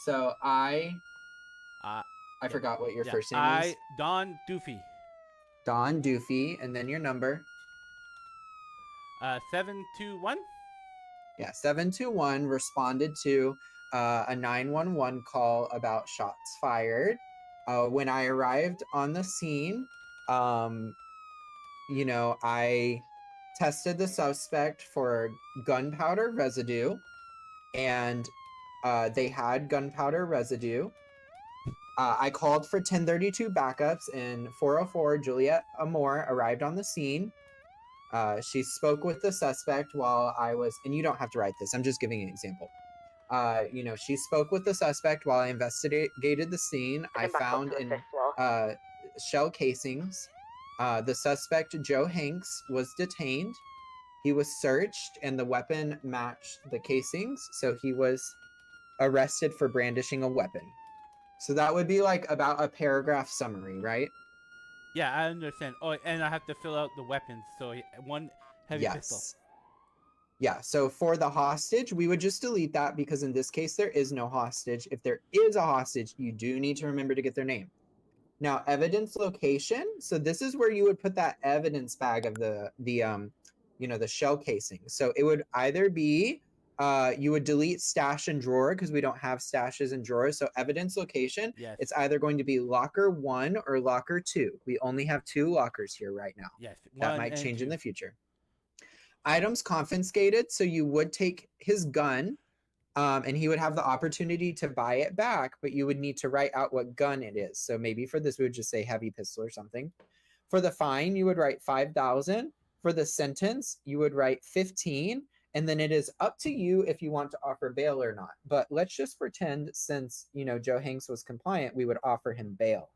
So I forgot what your first name is. Don Doofy. Don Doofy, and then your number. 721. Yeah, 721 responded to a 911 call about shots fired. When I arrived on the scene, I tested the suspect for gunpowder residue, and they had gunpowder residue. I called for 1032 backups, and 404 Juliet Amor arrived on the scene. She spoke with the suspect while I was, and you don't have to write this, I'm just giving an example. She spoke with the suspect while I investigated the scene. I found in shell casings. The suspect, Joe Hanks, was detained. He was searched and the weapon matched the casings. So he was arrested for brandishing a weapon. So that would be like about a paragraph summary, right? Yeah, I understand. Oh, and I have to fill out the weapons. So one heavy pistol. Yeah, so for the hostage, we would just delete that because in this case, there is no hostage. If there is a hostage, you do need to remember to get their name. Now, evidence location. So this is where you would put that evidence bag of the shell casing. So it would either be you would delete stash and drawer because we don't have stashes and drawers. So evidence location, Yes. it's either going to be locker 1 or locker 2. We only have 2 lockers here right now. Yes. That 1 might and change in 2. the future. Items confiscated, so you would take his gun, and he would have the opportunity to buy it back, but you would need to write out what gun it is. So maybe for this, we would just say heavy pistol or something. For the fine, you would write 5,000. For the sentence, you would write 15. And then it is up to you if you want to offer bail or not. But let's just pretend, since Joe Hanks was compliant, we would offer him bail.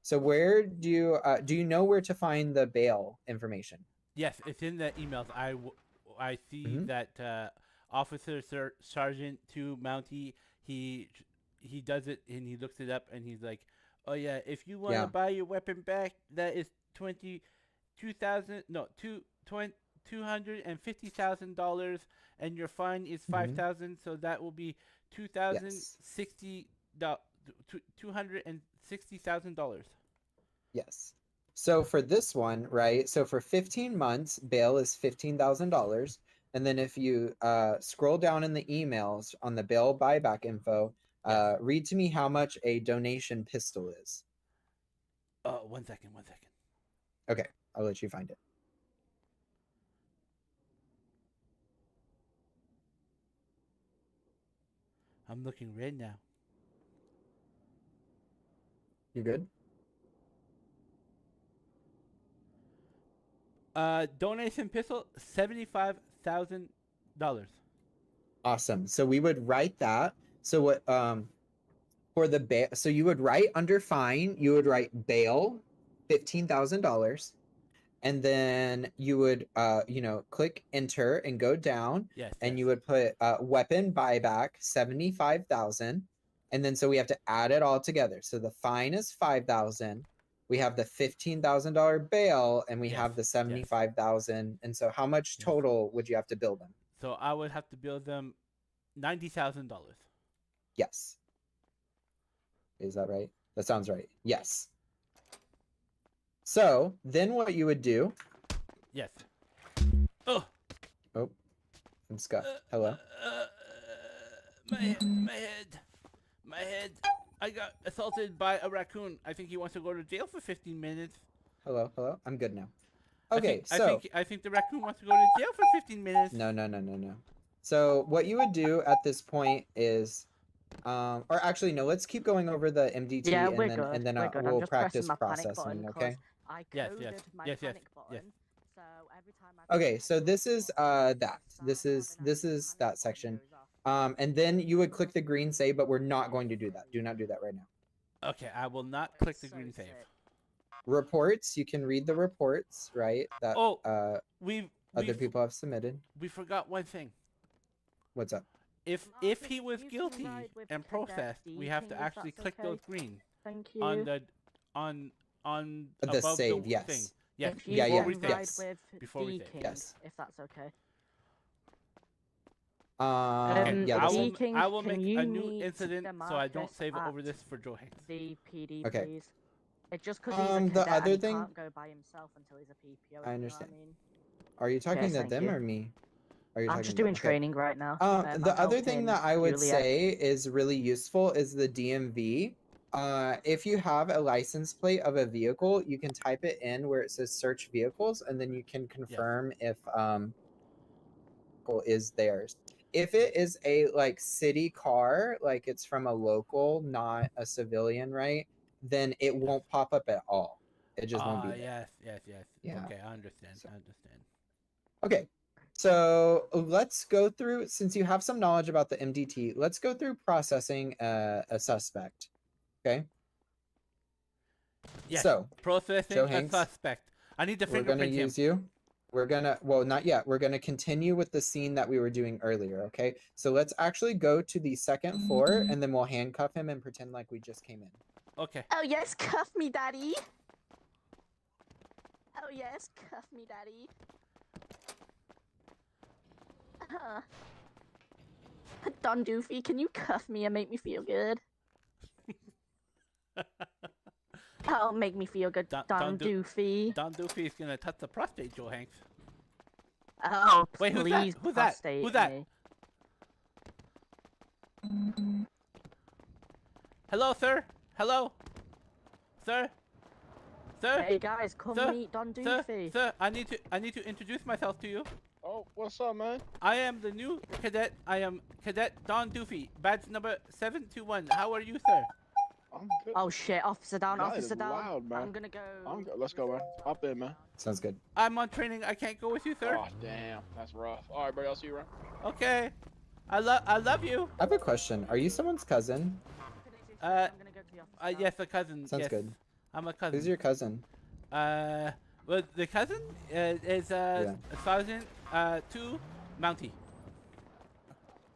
So where do you know where to find the bail information? Yes, it's in the emails. I see that Officer Sergeant 2 Mountie, he does it and he looks it up and he's like, oh yeah, if you want to buy your weapon back, that is $250,000 and your fine is $5,000, so that will be $260,000. Yes. So for this one, right? So for 15 months, bail is $15,000. And then if you scroll down in the emails on the bail buyback info, read to me how much a donation pistol is. 1 second. Okay, I'll let you find it. I'm looking right now. You good? Donation pistol, $75,000. Awesome. So we would write that. So what for the bail, so you would write under fine, you would write bail, $15,000. And then you would click enter and go down. Yes. And you would put weapon buyback, 75,000. And then so we have to add it all together. So the fine is 5,000. We have the $15,000 bail, and we have the 75,000. And so how much total would you have to bill them? So I would have to bill them $90,000. Yes. Is that right? That sounds right. Yes. So then what you would do? Yes. Oh. I'm scuffed. Hello. My head. I got assaulted by a raccoon. I think he wants to go to jail for 15 minutes. Hello. I'm good now. I think the raccoon wants to go to jail for 15 minutes. No. So what you would do at this point is, or actually no, let's keep going over the MDT and then we'll practice processing. Okay. I coded my panic button, so every time I Okay, so this is that. This is that section. And then you would click the green save, but we're not going to do that. Do not do that right now. Okay, I will not click the green save. Reports, you can read the reports, right? That other people have submitted. We forgot one thing. What's up? If he was guilty and processed, we have to actually click those green. Thank you. On the above save, the yes. thing. Yes. Before we save. Yes. If that's okay. I will make a new incident so I don't save over this for Joe Hanks. The PD, okay. please. It's just because he's a cadet the other and thing, he can't go by himself until he's a PPO. I understand. You know Are you talking to them you. or me? I'm just doing training right now. The other thing that I would say is really useful is the DMV. If you have a license plate of a vehicle, you can type it in where it says search vehicles, and then you can confirm if vehicle is theirs. If it is a city car, like it's from a local, not a civilian, right? Then it won't pop up at all. It just won't be there. Yes. Yeah. Okay, I understand. Okay. So let's go through, since you have some knowledge about the MDT, let's go through processing a suspect. Okay. Yes. So processing Joe a Hanks, suspect. I need to fingerprint him. We're gonna use you. We're gonna, well, not yet. We're gonna continue with the scene that we were doing earlier. Okay. So let's actually go to the second floor, and then we'll handcuff him and pretend like we just came in. Okay. Oh yes, cuff me, daddy. Oh yes, cuff me, daddy. Don Doofy, can you cuff me and make me feel good? Oh, make me feel good, Don Doofy. Don Doofy is gonna touch the prostate, Joe Hanks. Oh, wait, please, who's that? Who's that? Me. Hello, sir. Hello. Sir. Sir. Hey guys, come Sir. meet Don Sir. Doofy. Sir. I need to introduce myself to you. Oh, what's up, man? I am the new cadet. I am Cadet Don Doofy, badge number 721. How are you, sir? I'm good. Oh shit, officer down, That officer is down. loud, man. I'm gonna go. Let's go, man. Hop in, man. Sounds good. I'm on training. I can't go with you, sir. Oh, damn. That's rough. All right, buddy. I'll see you around. Okay. I love you. I have a question. Are you someone's cousin? I'm gonna go to the office. Yes, a cousin. Sounds yes. good. I'm a cousin. Who's your cousin? Well, the cousin is Sergeant 2 Mountie.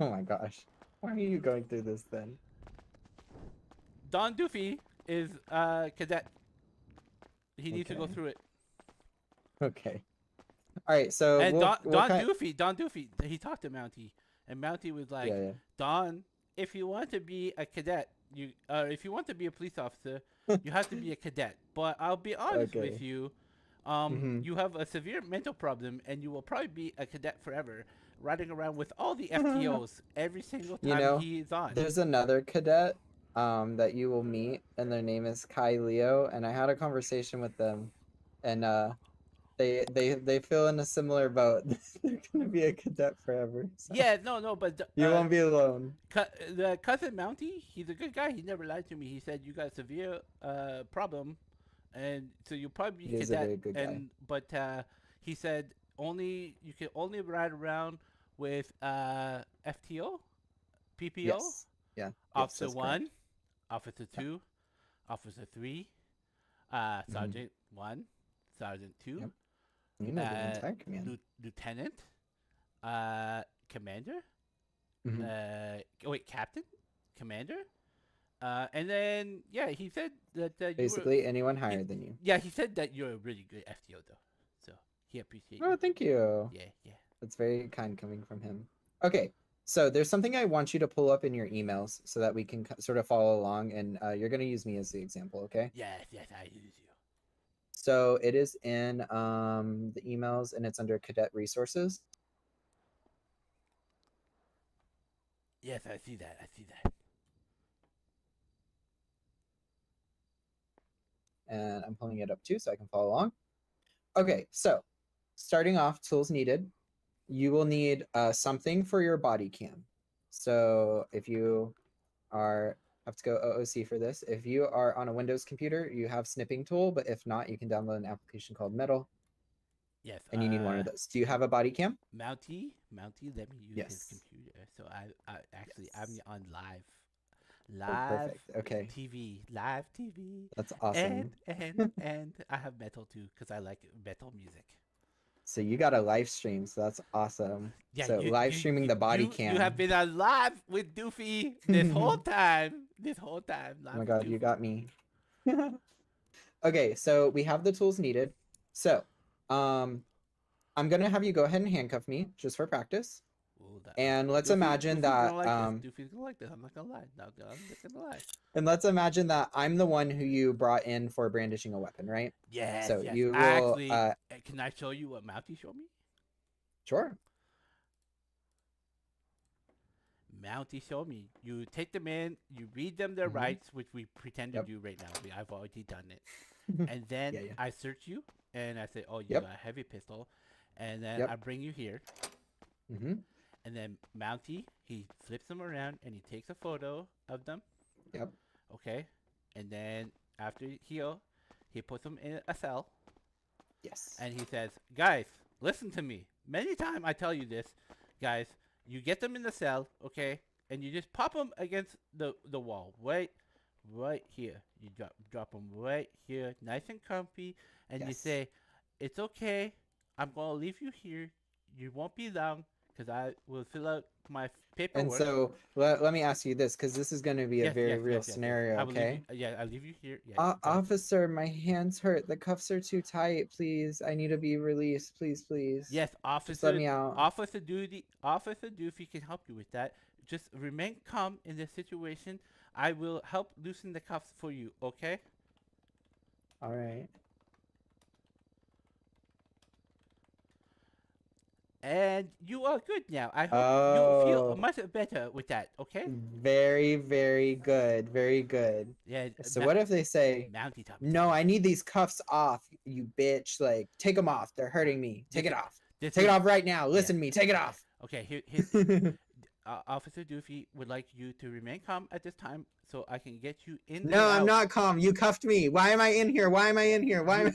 Oh my gosh. Why are you going through this then? Don Doofy is cadet. He needs to go Okay. through it. Okay. All right. So And Don what Doofy, he talked to Mountie, and Mountie was like, Yeah. Don, if you want to be a cadet, if you want to be a police officer, you have to be a cadet. But I'll be honest Okay. with you, Mhm. you have a severe mental problem, and you will probably be a cadet forever, riding around with all the FTOs every single time You know, he is on. There's another cadet that you will meet, and their name is Kai Leo, and I had a conversation with them, and they feel in a similar boat. They're gonna be a cadet forever. So Yeah, no, but you won't be alone. the cousin Mountie, he's a good guy. He never lied to me. He said you got a severe problem, and so you'll probably be He is a cadet. very good guy. But he said you can only ride around with FTO, PPO, Yes. Yeah. Yes, Officer that's 1, correct. Officer 2, Officer 3, Mm-hmm. Sergeant 1, Sergeant 2, Yep. You know the entire command. Lieutenant, Commander, Mhm. Captain, Commander, and then he said that you were, Basically, anyone higher than you. yeah, he said that you're a really good FTO though, so he appreciates Oh, you. thank you. Yeah. That's very kind coming from him. Okay, so there's something I want you to pull up in your emails so that we can sort of follow along, and you're going to use me as the example, okay? Yes, I use you. So it is in the emails, and it's under Cadet Resources. Yes, I see that. And I'm pulling it up too so I can follow along. Okay, so starting off, tools needed. You will need something for your body cam. So if you have to go OOC for this. If you are on a Windows computer, you have snipping tool, but if not, you can download an application called Metal. Yes. And you need one of those. Do you have a body cam? Mountie, let me use Yes. his computer. So I'm on live Perfect. Okay. TV, live TV. That's awesome. And I have metal too because I like metal music. So you got a live stream, so that's awesome. Yeah, so live streaming the body cam. You have been on live with Doofy this whole time. Oh Live my with god, you Doofy. got me. Okay, so we have the tools needed. So, I'm gonna have you go ahead and handcuff me just for practice. Ooh, And let's Doofy- imagine Doofy's that gonna like this. Doofy's gonna like this. I'm not gonna lie. No, I'm just gonna lie. and let's imagine that I'm the one who you brought in for brandishing a weapon, right? Yes. So yes. you will Actually, can I show you what Mountie showed me? sure. Mountie showed me. You take them in, you read them their Mhm. rights, which we pretend Yep. to do right now. I've already done it. And then Yeah. I search you, and I say, oh, you Yep. got a heavy pistol. And then Yep. I bring you here. Mm-hmm. And then Mountie, he flips them around, and he takes a photo of them. Yep. Okay? And then after he puts them in a cell. Yes. And he says, guys, listen to me. Many times I tell you this, guys. You get them in the cell, okay? And you just pop them against the wall, right here. You drop them right here, nice and comfy. And you Yes. say, it's okay. I'm going to leave you here. You won't be long because I will fill out my paperwork. And so let me ask you this, because this is going to be a Yes, very yes, real yes, yes, yes. scenario, I will leave okay? you- I'll leave you here. Yeah, go ahead. Officer, my hands hurt. The cuffs are too tight. Please, I need to be released. Please, please. Yes, officer. Just let me out. Officer Doofy can help you with that. Just remain calm in this situation. I will help loosen the cuffs for you. Okay? All right. and you are good now. I hope you feel Oh. much better with that. Okay? Very, very good. Very good. Yeah. So what if they say, Mountie top. no, I need these cuffs off, you bitch. Like, take them off. They're hurting me. Take it off. This Take it is- off right now. Listen to me. Take it off. Okay. Here's Officer Doofy would like you to remain calm at this time, so I can get you in. No, and I'm out. not calm. You cuffed me. Why am I in here? Why am I in here? Why am I...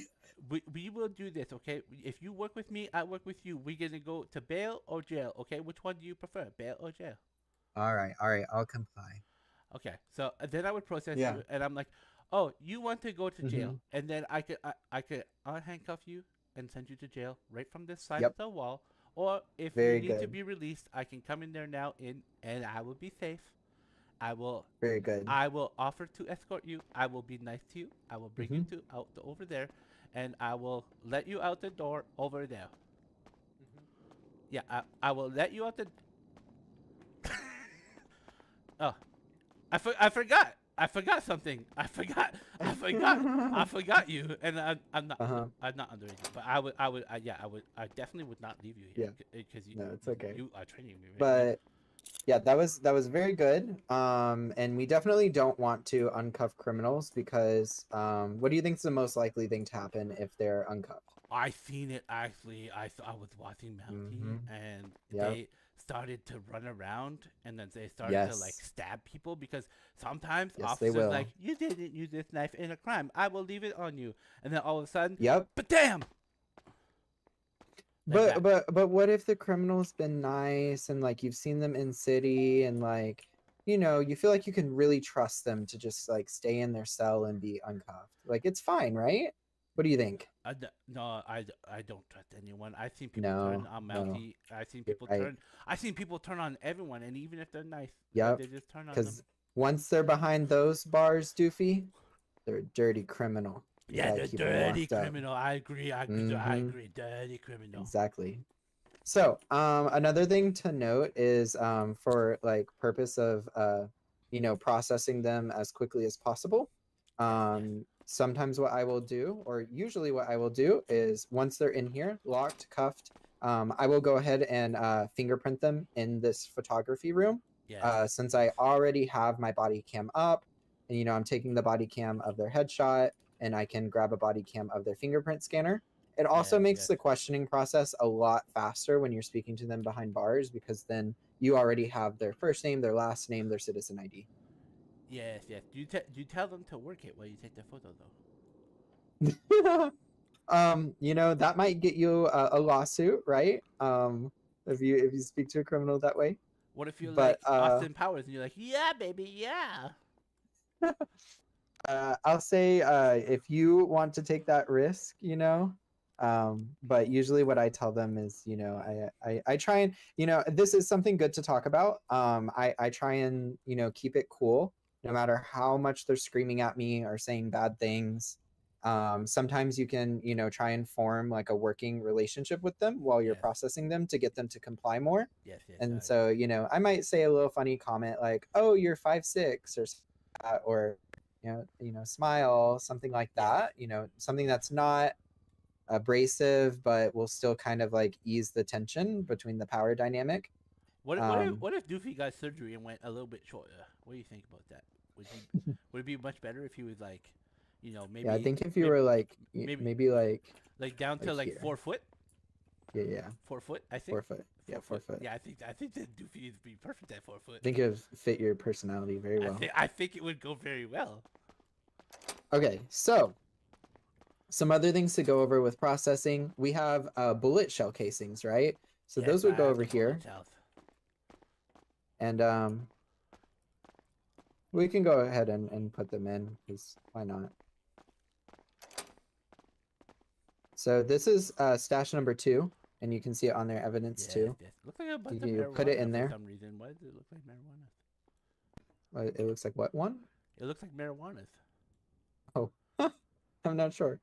We will do this, okay? If you work with me, I work with you. We're gonna go to bail or jail, okay? Which one do you prefer, bail or jail? All right. I'll comply. Okay, so then I would process Yeah. you, and I'm like, oh, you want to go to jail, Mhm. and then I could unhandcuff you and send you to jail right from this side Yep. of the wall. Or if Very you need to good. be released, I can come in there now and I will be safe. I will Very good. I will offer to escort you. I will be nice to you. I will bring you Mhm. to out over there, and I will let you out the door over there. Yeah, I will let you out the. Oh, I forgot. I forgot something. I forgot you, and I'm not Uh-huh. I'm not underage, but I definitely would not leave you here because you No, it's okay. you are training me. Right? But yeah, that was very good. And we definitely don't want to uncuff criminals because what do you think is the most likely thing to happen if they're uncuffed? I seen it actually. I was watching Mountie, and Yep. they started to run around, and then they started to like Yes. stab people because sometimes Yes, they officers will. like, you didn't use this knife in a crime. I will leave it on you, and then all of a sudden, Yep. but damn. Like But what if the criminal's been nice and like you've seen them in city and like you feel like you can really trust them to just like stay in their cell and be uncuffed. Like it's fine, right? What do you think? No, I don't trust anyone. I've seen people No, turn on no. Mountie. I've seen people right. turn. I've seen people turn on everyone, and even if they're nice, Yep. they just turn on them. Because once they're behind those bars, Doofy, they're a dirty criminal. You Yeah, gotta the keep 'em dirty locked up. criminal. I agree. I Mhm. agree. Dirty criminal. Exactly. So, another thing to note is for like purpose of processing them as quickly as possible. Sometimes what I will do, or usually what I will do, is once they're in here, locked, cuffed, I will go ahead and fingerprint them in this photography room. Since I already have my body cam up, and I'm taking the body cam of their headshot, and I can grab a body cam of their fingerprint scanner. It also makes the questioning process a lot faster when you're speaking to them behind bars because then you already have their first name, their last name, their citizen ID. Yes. Do you tell them to work it while you take the photo though? That might get you a lawsuit, right? If you speak to a criminal that way. What if you're But, like Austin Powers and you're like, yeah, baby, yeah. I'll say if you want to take that risk, but usually what I tell them is, I try and, this is something good to talk about. I try and, keep it cool no matter how much they're screaming at me or saying bad things. Sometimes you can, try and form like a working relationship with them while you're processing them to get them to comply more. Yes. And so, I might say a little funny comment like, oh, you're 5'6" or smile, something like that, something that's not abrasive, but will still kind of like ease the tension between the power dynamic. What if Doofy got surgery and went a little bit shorter? What do you think about that? Would it be much better if he was like, maybe? Yeah, I think if you were like maybe like down to like here. 4 foot. Yeah. 4 foot, I think. 4 foot. Yeah, 4 foot. Yeah, I think that Doofy would be perfect at 4 foot. I think it would fit your personality very well. I think it would go very well. Okay, so some other things to go over with processing. We have bullet shell casings, right? So those would go over here. And we can go ahead and put them in, because why not? So this is stash number 2, and you can see it on their evidence too. Looks like a bunch You of put it in marijuana there. For some reason. Why does it look like marijuana? It looks like what one? It looks like marijuana. Oh, I'm not sure.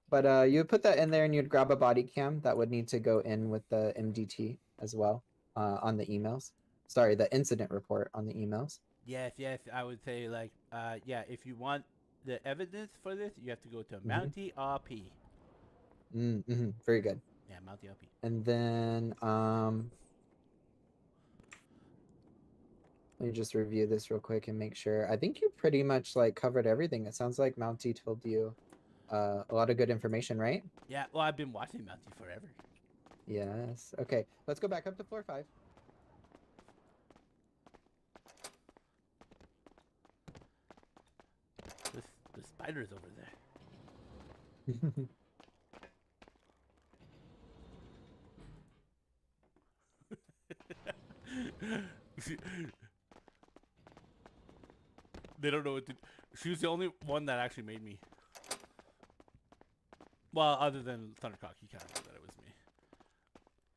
But you would put that in there and you'd grab a body cam that would need to go in with the MDT as well on the emails. Sorry, the incident report on the emails. Yes, I would say like, if you want the evidence for this, you have to go to Mountie RP. Very good. Yeah, Mountie Uppy. And then let me just review this real quick and make sure. I think you pretty much like covered everything. It sounds like Mountie told you a lot of good information, right? Yeah, well, I've been watching Mountie forever. Yes. Okay, let's go back up to floor 5. The spider's over there. They don't know what to. She was the only one that actually made me. Well, other than Thundercock, he kind of knew that it was me.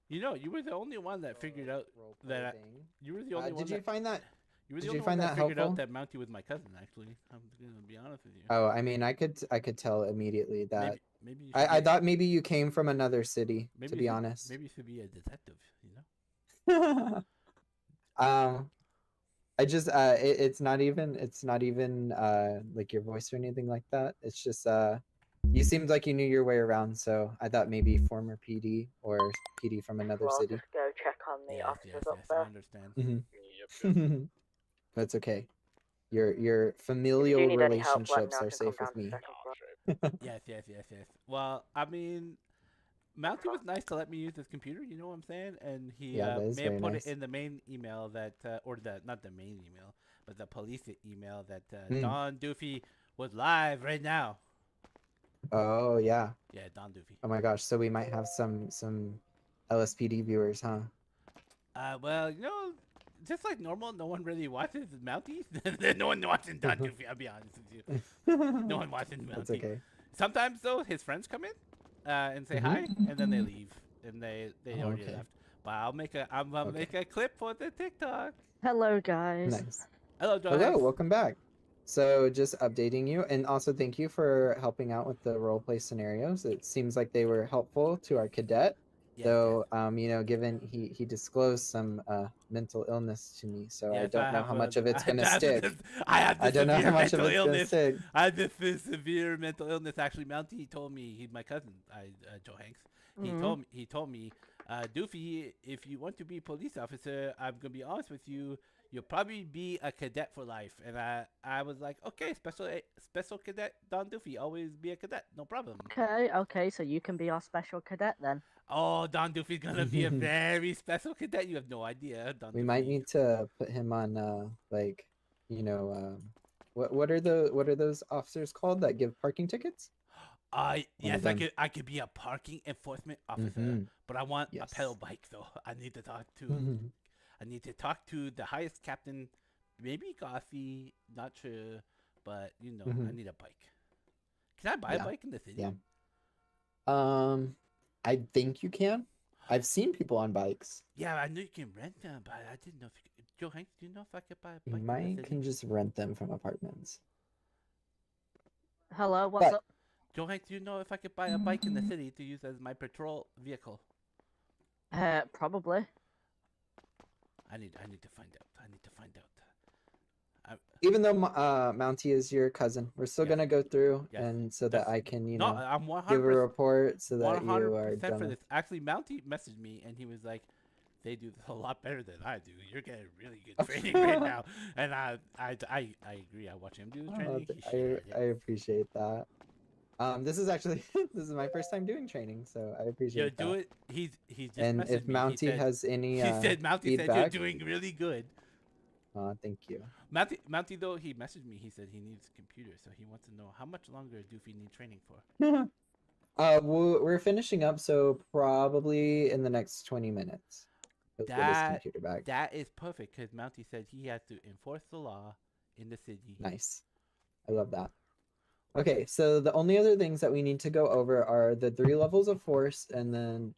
You know, you were the only one that figured out that you were the only one. Did you find that? You were the Did only you find one that figured helpful? out that Mountie was my cousin. Actually, I'm gonna be honest with you. Oh, I mean, I could tell immediately that. Maybe you should I be- thought maybe you came from another city. maybe To you be should- honest. maybe you should be a detective. You know. I just it's not even like your voice or anything like that. It's just you seemed like you knew your way around, so I thought maybe former PD or PD from another Well, I'll city. just go check on the Yes, officers yes, up yes. I there. understand. Mhm. That's okay. Your If you familial do need any help, let me relationships know. I are can come safe down with to me. second floor. Yes, yes, yes, yes. Well, I mean, Mountie was nice to let me use his computer. You know what I'm saying? And he Yeah, that is may have very put nice. it in the main email that, or the not the main email, but the police email that Hmm. Don Doofy was live right now. Oh yeah. Yeah, Don Doofy. Oh my gosh. So we might have some LSPD viewers, huh? Well, you know, just like normal, no one really watches Mountie. No one watching Don Doofy. I'll be honest with you. No one watching Mountie. That's okay. Sometimes though, his friends come in and say Mhm. hi, and then they leave, and they Oh, already okay. left. But I'm gonna make a clip for the TikTok. Hello, guys. Nice. Hello, Joe. Hello, Hanks. welcome back. So just updating you, and also thank you for helping out with the roleplay scenarios. It seems like they were helpful to our cadet, Yes, though you know, given he disclosed some mental illness to me, so I Yes, don't know have how much of it's I gonna have stick. I have the I don't know severe how much of mental it's gonna illness. stick. I have this severe mental illness. Actually, Mountie told me, he's my cousin, Joe Hanks. Mhm. He told me, Doofy, if you want to be a police officer, I'm gonna be honest with you. You'll probably be a cadet for life. And I was like, okay, special cadet Don Doofy, always be a cadet, no problem. Okay, so you can be our special cadet then. Oh, Don Doofy's gonna be a very special cadet. You have no idea, Don We Doofy. might need to put him on like, you know, what are those officers called that give parking tickets? Yes, of them. I could be a parking enforcement officer, Mhm. but I want a Yes. pedal bike though. I need to talk to Mhm. I need to talk to the highest captain, maybe Goffy, not sure, but you know, I Mhm. need a bike. Can I buy a Yeah. bike in the city? Yeah. I think you can. I've seen people on bikes. Yeah, I know you can rent them, but I didn't know if you could. Joe Hanks, do you know if I could buy a You bike in the might city? can just rent them from apartments. Hello, what's But- up? Joe Hanks, do you know if I could buy a bike in the city to use as my patrol vehicle? Probably. I need to find out. I need to find out. Even though Mountie is your cousin, we're still Yes. gonna go through Yes. and so that I can, you No, know, I'm 100%. give a report so that you are 100% done for with. this. Actually, Mountie messaged me and he was like, "They do this a lot better than I do. You're getting really good training right now." And I agree. I watch him do the Oh, training. th- He's shit at I it. appreciate that. This is actually this is my first time doing training, so I Yo, appreciate do that. it. He just And messaged if me. Mountie he said, has any he said Mountie said feedback, you're doing really good. thank you. Mountie though, he messaged me. He said he needs a computer, so he wants to know how much longer Doofy need training for. We're finishing up, so probably in the next 20 minutes. He'll get his computer back. That is perfect because Mountie said he has to enforce the law in the city. Nice. I love that. Okay, so the only other things that we need to go over are the 3 levels of force and then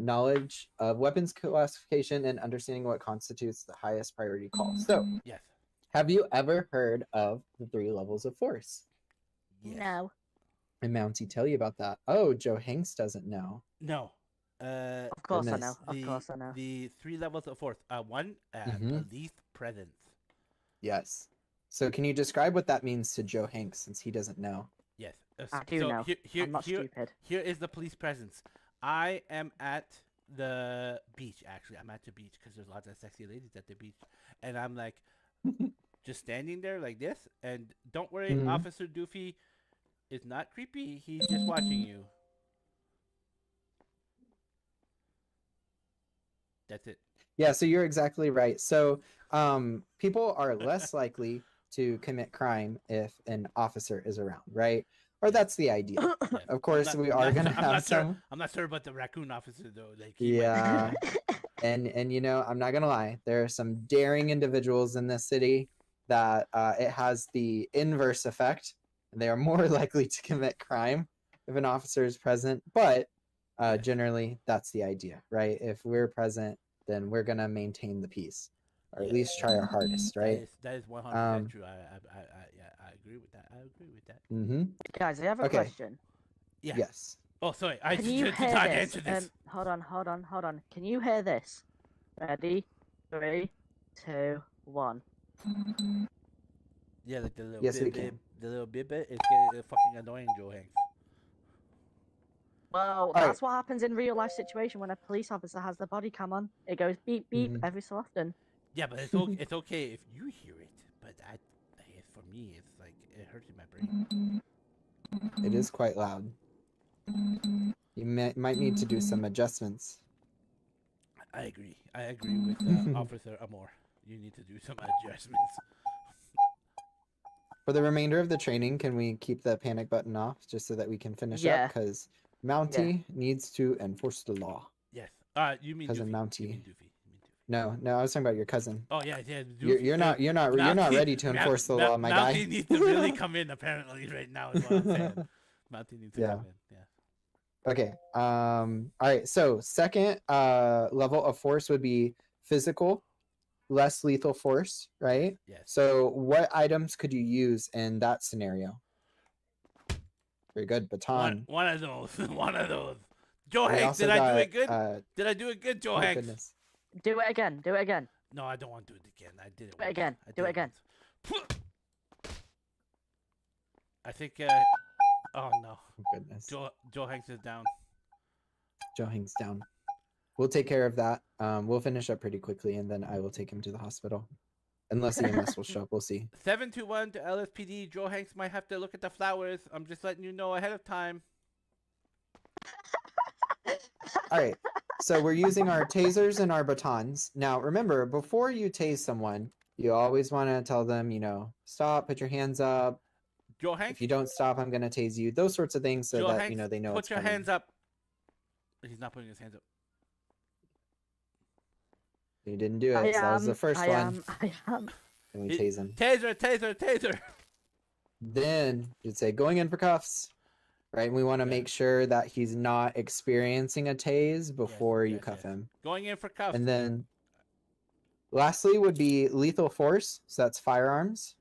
knowledge of weapons classification and understanding what constitutes the highest priority call. So, Yes. have you ever heard of the 3 levels of force? Yes. No. And Mountie tell you about that. Oh, Joe Hanks doesn't know. No. Of course I know. Goodness. Of course I know. The 3 levels of force. One, Mhm. police presence. Yes. So can you describe what that means to Joe Hanks since he doesn't know? Yes. I do know. I'm not stupid. Here is the police presence. I am at the beach. Actually, I'm at the beach because there's lots of sexy ladies at the beach, and I'm like, just standing there like this. And don't worry, Mhm. Officer Doofy is not creepy. He's just watching you. That's it. Yeah, so you're exactly right. So people are less likely to commit crime if an officer is around, right? Or that's the idea. Yes. Of course, we are gonna have some. I'm not sure about the raccoon officer though. Like, Yeah, and you know, I'm not gonna lie. There are some daring individuals in this city that it has the inverse effect. They are more likely to commit crime if an officer is present. But generally, that's the idea, right? If we're present, then we're gonna maintain the peace, or at least try our hardest, right? That is 100% true. I agree with that. I agree with that. Mm-hmm. Guys, I have a question. Yeah. Yes. Oh, sorry. I Can you did hear not this? answer this. Hold on. Can you hear this? Ready? 3, 2, 1. Yeah, like the little Yes, we bit, can. the little bit, it's getting fucking annoying, Joe Hanks. Well, right. that's what happens in real life situation when a police officer has the body cam on. It goes beep beep Mhm. every so often. Yeah, but it's okay if you hear it. But for me, it's like it hurts in my brain. It is quite loud. You might need to do some adjustments. I agree. I agree with Officer Amor. You need to do some adjustments. For the remainder of the training, can we keep the panic button off just so that we can finish Yeah. up? Because Mountie needs to enforce the law. Yes. You mean Cousin Doofy. Mountie. You mean Doofy. No, I was talking about your cousin. Oh yeah. You're not ready to enforce the law, my guy. Mountie needs to really come in apparently right now is what I'm saying. Mountie needs to come in. Yeah. Okay. All right. So second level of force would be physical, less lethal force, right? Yes. So what items could you use in that scenario? Very good. Baton. One of those. One of those. Joe We Hanks, also did I do got, it good? Did I do it good, Joe oh, Hanks? goodness. Do it again. Do it again. No, I don't want to do it again. I did it. Do it again. Do it again. I think. Oh no. Oh, goodness. Joe Hanks is down. Joe hangs down. We'll take care of that. We'll finish up pretty quickly, and then I will take him to the hospital. Unless EMS will show up, we'll see. 721 to LSPD. Joe Hanks might have to look at the flowers. I'm just letting you know ahead of time. All right. So we're using our tasers and our batons. Now, remember, before you tase someone, you always want to tell them, you know, stop, put your hands up. Joe Hanks. If you don't stop, I'm going to tase you. Those sorts of things so Joe that, Hanks, you know, they know put it's your coming. hands up. He's not putting his hands up. You didn't do it. So that was the first one. I am. And we tase him. Taser. Then you'd say going in for cuffs, right? And we want to make sure that he's not experiencing a tase before you cuff him. Going in for cuffs. And then lastly would be lethal force. So that's firearms.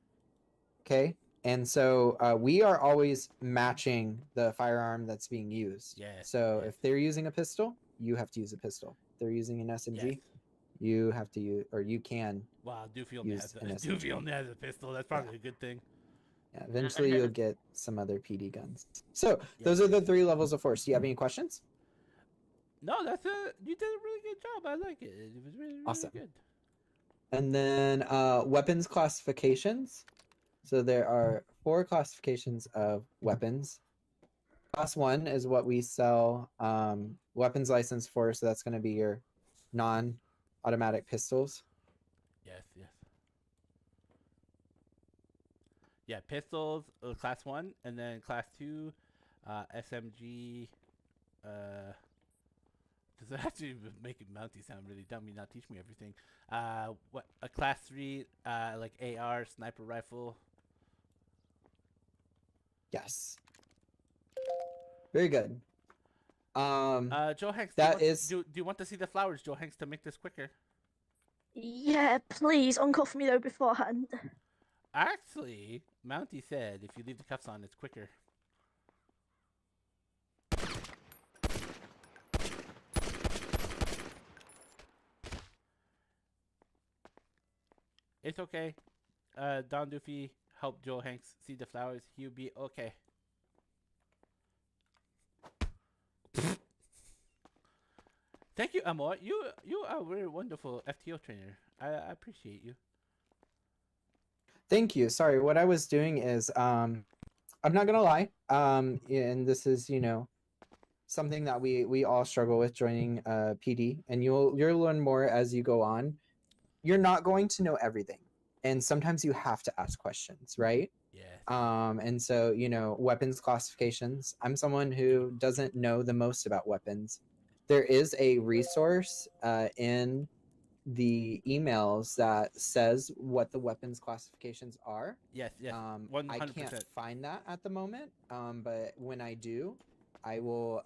Okay. And so we are always matching the firearm that's being used. Yeah. So if they're using a pistol, you have to use a pistol. If they're using an SMG, you have to use, or you can. Wow, Doofy only use an SMG. Doofy only has a pistol. That's probably a good thing. Yeah, eventually you'll get some other PD guns. So those are the 3 levels of force. Do you have any questions? No, you did a really good job. I like it. It was really Awesome. good. And then weapons classifications. So there are 4 classifications of weapons. Class 1 is what we sell weapons license for. So that's going to be your non-automatic pistols. Yes. Yeah, pistols, class 1, and then class 2, SMG. This is actually making Mountie sound really dumb. You not teach me everything. What a class 3, like AR, sniper rifle. Yes. Very good. Joe Hanks. Do you want to see the flowers, Joe Hanks, to make this quicker? Yeah, please uncuff me though beforehand. Actually, Mountie said if you leave the cuffs on, it's quicker. It's okay. Don Doofy helped Joe Hanks see the flowers. He'll be okay. Thank you, Amor. You are a very wonderful FTO trainer. I appreciate you. Thank you. Sorry, what I was doing is I'm not gonna lie. And this is, you know, something that we all struggle with joining PD, and you'll learn more as you go on. You're not going to know everything, and sometimes you have to ask questions, right? Yeah. And so, you know, weapons classifications. I'm someone who doesn't know the most about weapons. There is a resource in the emails that says what the weapons classifications are. Yes. Yes. I 100%. can't find that at the moment, but when I do, I will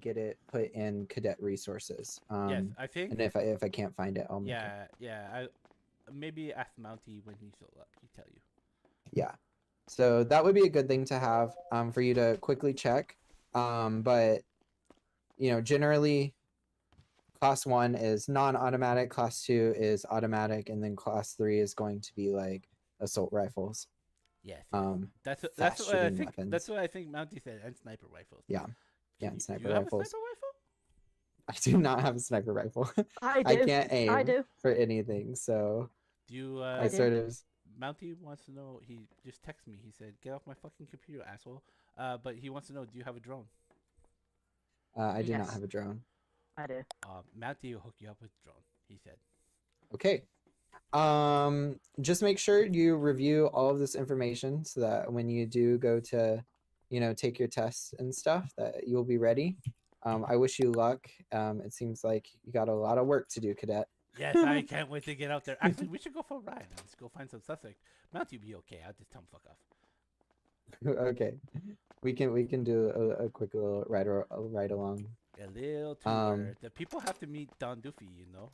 get it put in cadet resources. Yes, I think. And if I can't find it, I'll make it. Yeah. I maybe ask Mounty when he shows up. He'll tell you. Yeah. So that would be a good thing to have for you to quickly check. But you know, generally, class 1 is non-automatic, class 2 is automatic, and then class 3 is going to be like assault rifles. Yes. That's what I think. weapons. That's what I think Mounty said, and sniper rifles. Yeah. And sniper do you rifles. Have a sniper rifle? I do not have a sniper rifle. I do. I can't aim I do. for anything, so Do you? I sort of. Mounty wants to know. He just texted me. He said, "Get off my fucking computer, asshole." But he wants to know, do you have a drone? I do not Yes. have a drone. I do. Mounty will hook you up with a drone. He said. Okay. Just make sure you review all of this information so that when you do go to, you know, take your tests and stuff, that you'll be ready. I wish you luck. It seems like you got a lot of work to do, Cadet. Yes, I can't wait to get out there. Actually, we should go for a ride. Let's go find some suspects. Mounty will be okay. I'll just tell him fuck off. Okay. We can do a quick little ride along. A little tour. The people have to meet Don Doofy, you know.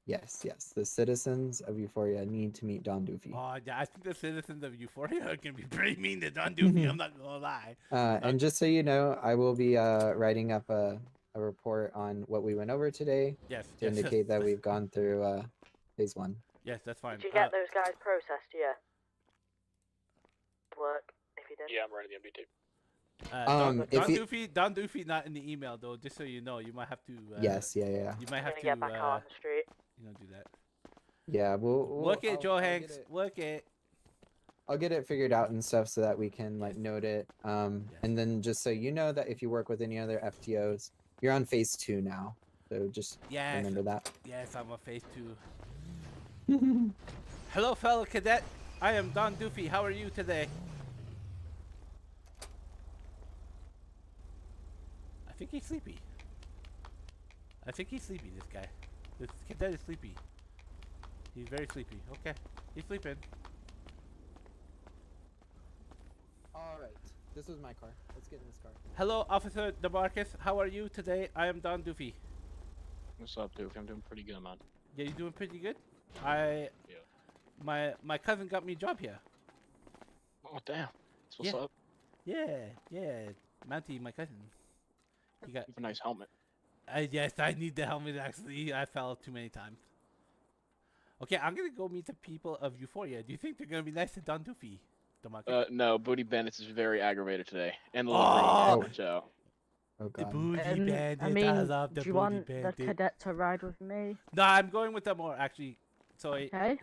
Yes. The citizens of Euphoria need to meet Don Doofy. Oh, yeah, I think the citizens of Euphoria are gonna be pretty mean to Don Doofy. I'm not gonna lie. And just so you know, I will be writing up a report on what we went over today. Yes. To indicate that we've gone through phase 1. Yes, that's fine. Did you get those guys processed? Yeah. Work if you did. Yeah, I'm running the MDT. Don Doofy not in the email though. Just so you know, you might have to. Yes, yeah. You might have to get back on the street. You know, do that. Yeah, we'll Look at Joe I'll Hanks. Look at. I'll get it figured out and stuff so that we can like note it. And then just so you know that if you work with any other FTOs, you're on phase 2 now. So just remember that. Yes, I'm on phase 2. Hello, fellow cadet. I am Don Doofy. How are you today? I think he's sleepy. This guy. This cadet is sleepy. He's very sleepy. Okay. He's sleeping. Alright. This was my car. Let's get in this car. Hello, Officer DeMarcus. How are you today? I am Don Doofy. What's up, Doofy? I'm doing pretty good, man. Yeah, you doing pretty good? My cousin got me a job here. Oh, damn. That's what's up. Yeah. Mounty, my cousin. He got a nice helmet. Yes, I need the helmet actually. I fell too many times. Okay, I'm gonna go meet the people of Euphoria. Do you think they're gonna be nice to Don Doofy? No, Booty Bandits is very aggravated today. And the little green Joe. Oh The god. booty bandits. I mean, I love the do you booty want bandits. the cadet to ride with me? No, I'm going with them more actually. So Okay,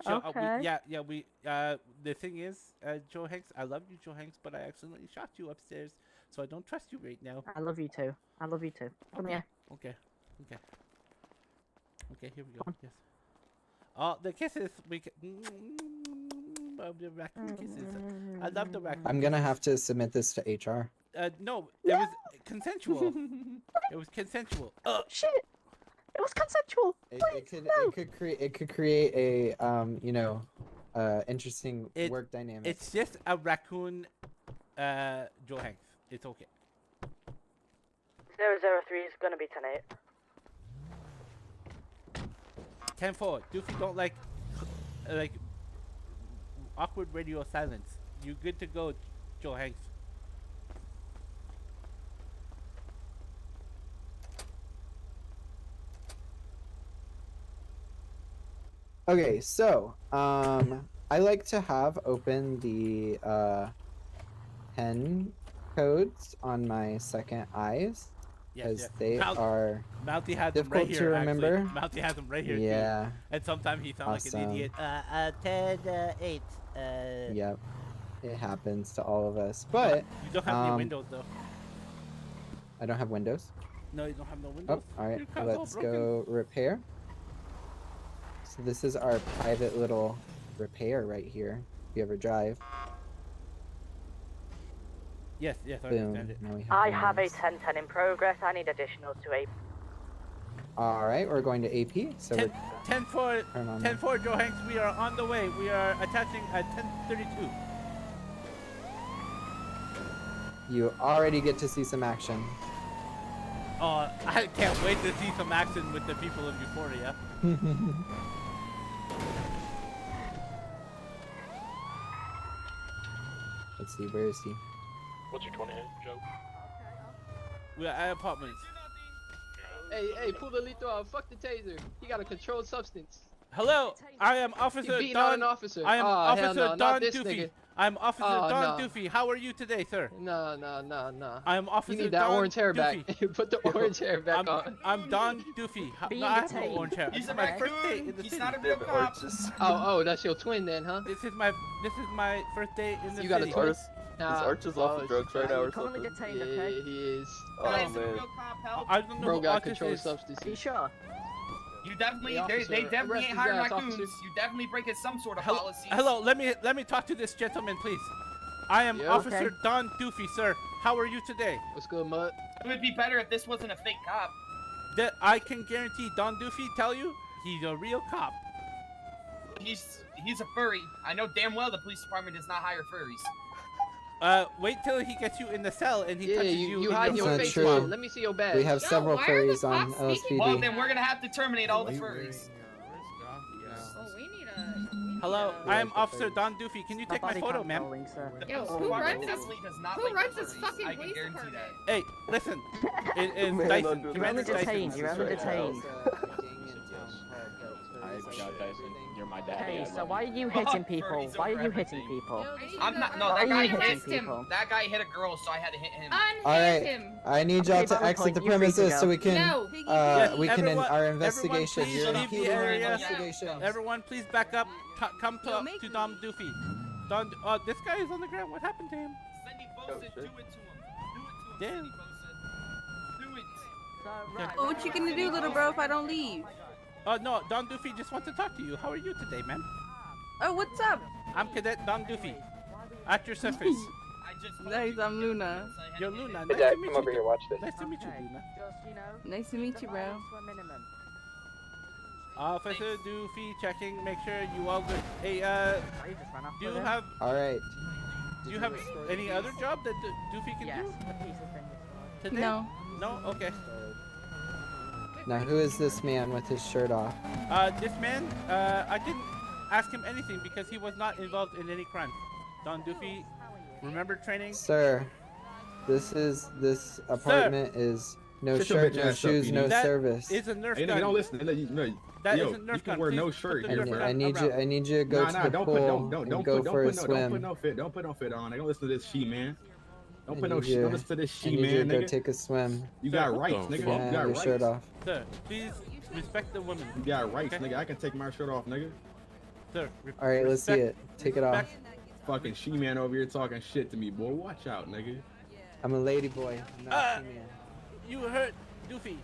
we the thing is, Joe Hanks, I love you, Joe Hanks, but I accidentally shot you upstairs, so I don't trust you right now. I love you too. Come here. Okay, here we go. Yes. Oh, the kisses. The raccoon kisses. I love the raccoon. I'm gonna have to submit this to HR. No, it was consensual. It was consensual. Shit! It was consensual. It could create a interesting work dynamic. It's just a raccoon, Joe Hanks. It's okay. 003 is gonna be 10-8. 10-4. Doofy don't like awkward radio silence. You good to go, Joe Hanks. Okay, so I like to have open the pen codes on my second eyes. because yes. they are Mounty has them difficult right to here. remember. Actually. Mounty has them right here. Yeah. Too. And sometimes he sounds like an Awesome. idiot. 10-8. Yep. It happens to all of us. But You don't have any windows though. I don't have windows. No, you don't have no windows. Oh, all right. Your car's all Let's broken. go repair. So this is our private little repair right here. If you ever drive. Yes, I Boom. understand it. Now we I have a windows. 1010 in progress. I need additionals to a. All right, we're going to AP. So 10-4, turn on 10-4, Joe Hanks. We are on the way. We are attaching at 10:32. you already get to see some action. I can't wait to see some action with the people of Euphoria. Let's see, where is he? What's your 20 Joe? We are at apartments. Hey, pull the lethal out. Fuck the taser. He got a controlled substance. Hello, I am You Officer beating on Don. an officer. I am Hell Officer no, not Don this Doofy. nigga. I'm Officer Oh, Don no. Doofy. How are you today, sir? No. I am Officer You need that Don orange hair Doofy. back. Put the orange hair back on. I'm Don Doofy. No, I have no orange hair. This is my first day in the city. not a real cop. Oh, that's your twin then, huh? This is my first day in the You city. got a twin? Arch is off the drugs right now or Currently something. detained, okay? Yeah, he is. Oh man. I don't know Bro who got Artis controlled is. substances. Are you sure? You definitely, Hey, officer, they definitely arrest ain't his hiring ass, raccoons. officer. You definitely breaking some sort of Hello, policy. hello. Let me talk to this gentleman, please. I am Yeah? Officer Okay. Don Doofy, sir. How are you today? What's good, Mud? It would be better if this wasn't a fake cop. That I can guarantee Don Doofy tell you he's a real cop. He's a furry. I know damn well the police department does not hire furries. Wait till he gets you in the cell and he Yeah, touches you in hide your your That's face. not true. Mom. Let me see your badge. We have several furries on Well, LSPD. then we're gonna have to terminate all the furries. Hello, I am Officer Don Doofy. Can you take my photo, ma'am? Yo, who runs this- who runs this fucking I can police guarantee that. Hey, listen. It is Man, Dyson. don't do Commander that. Dyson. You're only detained. God, Dyson, you're my dad. Okay, I so love why are you hitting people? Why are you hitting people? I'm not. No, Why that are guy you hit hitting people? That guy hit a girl, so I had to hit him. All right, I need y'all Okay, to valid exit point. the You're free to premises go. so we can No. Yes, we can end everyone- our everyone investigation. please You're leave the impeding our area. investigation. Everyone, please back up. Come to Don Doofy. This guy is on the ground. What happened to him? Cindy Bosa, do it to him. Do it to him. Damn. Cindy Bosa. Do it. Well, what you gonna do, little bro, if I don't leave? No, Don Doofy just wants to talk to you. How are you today, ma'am? Oh, what's up? I'm Cadet Don Doofy. At your service. I just Nice, I'm Luna. You're Luna. Nice Hey, Dad, to meet come you. over here, watch this. Nice to meet you, Luna. Nice to meet you, bro. Officer Doofy checking. Make sure you all good. Hey, do you have All right. any other job that Doofy can do today? No. No? Okay. Now, who is this man with his shirt off? This man, I didn't ask him anything because he was not involved in any crime. Don Doofy, remember training? Sir, this apartment is no Shut your shirt, bitch no ass up, shoes, you no know. That service. is a Nerf Hey, gun. nigga, don't listen. No, That yo, isn't Nerf you can gun. wear no Please shirt put here, the bro. Nerf I need gun you. around. I need you to go to the don't pool put and go for a swim. no fit. Don't put no fit on. Don't listen to this she man. Don't put I no need shit. you- Don't listen to this I she need you to man, go nigga. take a swim. You got Sir, rights, what nigga. You You can't have got your rights. shirt off. Sir, please respect the woman. You got rights, Okay. nigga. I can take my shirt off, nigga. Sir, All right, let's see it. Take it off. respect- Fucking she man over here talking shit to me, boy. Watch out, nigga. I'm a lady boy, not a female. You hurt Doofy.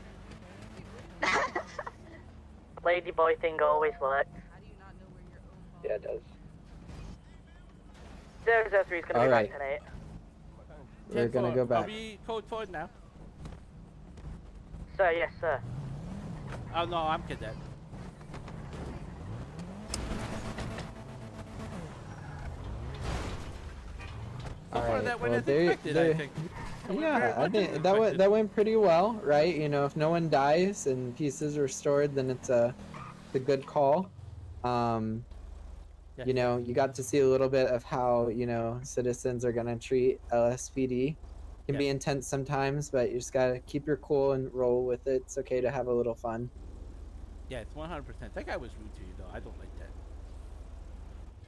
Lady boy thing always works. Yeah, it does. 003 is gonna All be right. back tonight. We're gonna go Are back. we code 4 now? Sir, yes, sir. Oh no, I'm Cadet. So All far right. that went Well, as they, expected, I they, think. That went very yeah, I much think as that expected. went pretty well, right? You know, if no one dies and pieces are restored, then it's a good call. Yes. You know, you got to see a little bit of how citizens are gonna treat LSPD. Can be intense sometimes, but you just gotta keep your cool and roll with it. It's okay to have a little fun. Yeah, it's 100%. That guy was rude to you, though. I don't like that.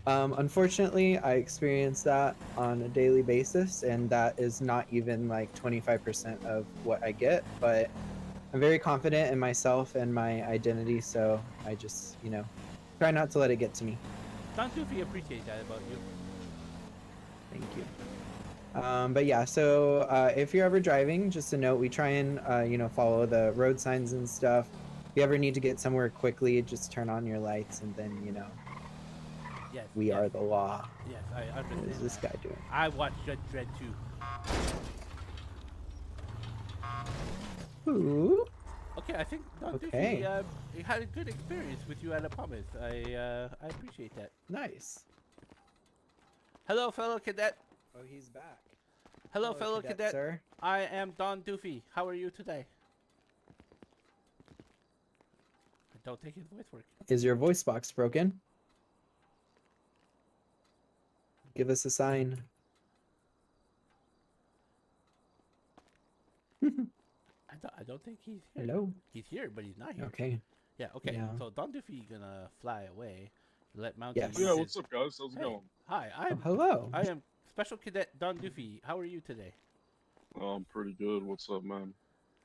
Unfortunately, I experience that on a daily basis, and that is not even like 25% of what I get. But I'm very confident in myself and my identity, so I just, try not to let it get to me. Don Doofy appreciates that about you. Thank you. But yeah, so if you're ever driving, just a note, we try and follow the road signs and stuff. If you ever need to get somewhere quickly, just turn on your lights, and then Yes. we are the law. Yes, I understand. What is this guy doing? I watched Judge Dredd too. Ooh. Okay, I think Don Okay. Doofy had a good experience with you at Apartment. I appreciate that. Nice. Hello, fellow cadet. Oh, he's back. Hello, fellow cadet. Sir. I am Don Doofy. How are you today? I don't think his voice works. Is your voice box broken? Give us a sign. I don't think he's here. Hello? He's here, but he's not here. Okay. Yeah, okay. Yeah. So Don Doofy gonna fly away. Let Mountie Yes. use Yeah, his- what's up, guys? How's it Hey, going? Hi, hello. I am Special Cadet Don Doofy. How are you today? Oh, I'm pretty good. What's up, man?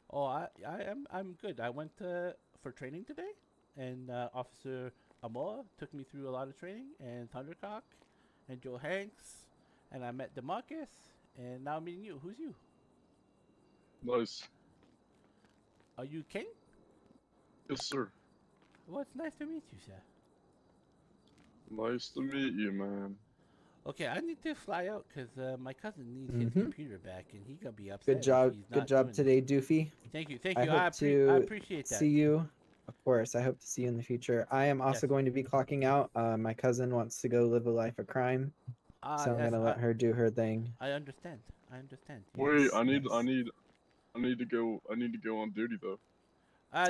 Oh, I'm good. I went for training today, and Officer Amoa took me through a lot of training, and Thundercock, and Joe Hanks, and I met DeMarcus, and now I'm meeting you. Who's you? Nice. Are you King? Yes, sir. Well, it's nice to meet you, sir. Nice to meet you, man. Okay, I need to fly out because my cousin needs his Mhm. computer back, and he's gonna be upset. Good job. If he's Good not job doing it. today, Doofy. Thank you, thank I you. hope I to appreciate that. see you. Of course, I hope to see you in the future. I am also Yes. going to be clocking out. My cousin wants to go live a life of crime, so I'm Yes, gonna let her do her thing. I understand. I understand. Wait, I need to go on duty though.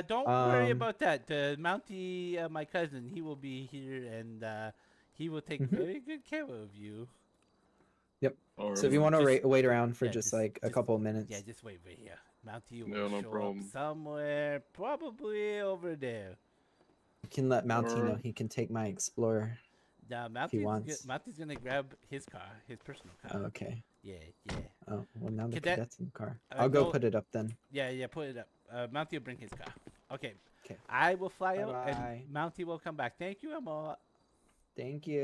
Don't worry Um, about that. Mountie, my cousin, he will be here, and he will take Mhm. very good care of you. Yep. Alright. So if you want to Just- wait around for yeah, just just- like a just- couple of minutes, Yeah, just wait right here. Mountie will Yeah, no show problem. up somewhere, probably over there. you can let Mountie know Alright. he can take my Explorer. Now, wants. Mountie's gonna grab his car, his personal car. Okay. Yeah, yeah. Oh, well, now the Cadet, cadet's in the car. uh, I'll go no- put it up then. Yeah, put it up. Mountie will bring his car. Okay. Okay. I will fly out, Bye-bye. and Mountie will come back. Thank you, Emma. Thank you.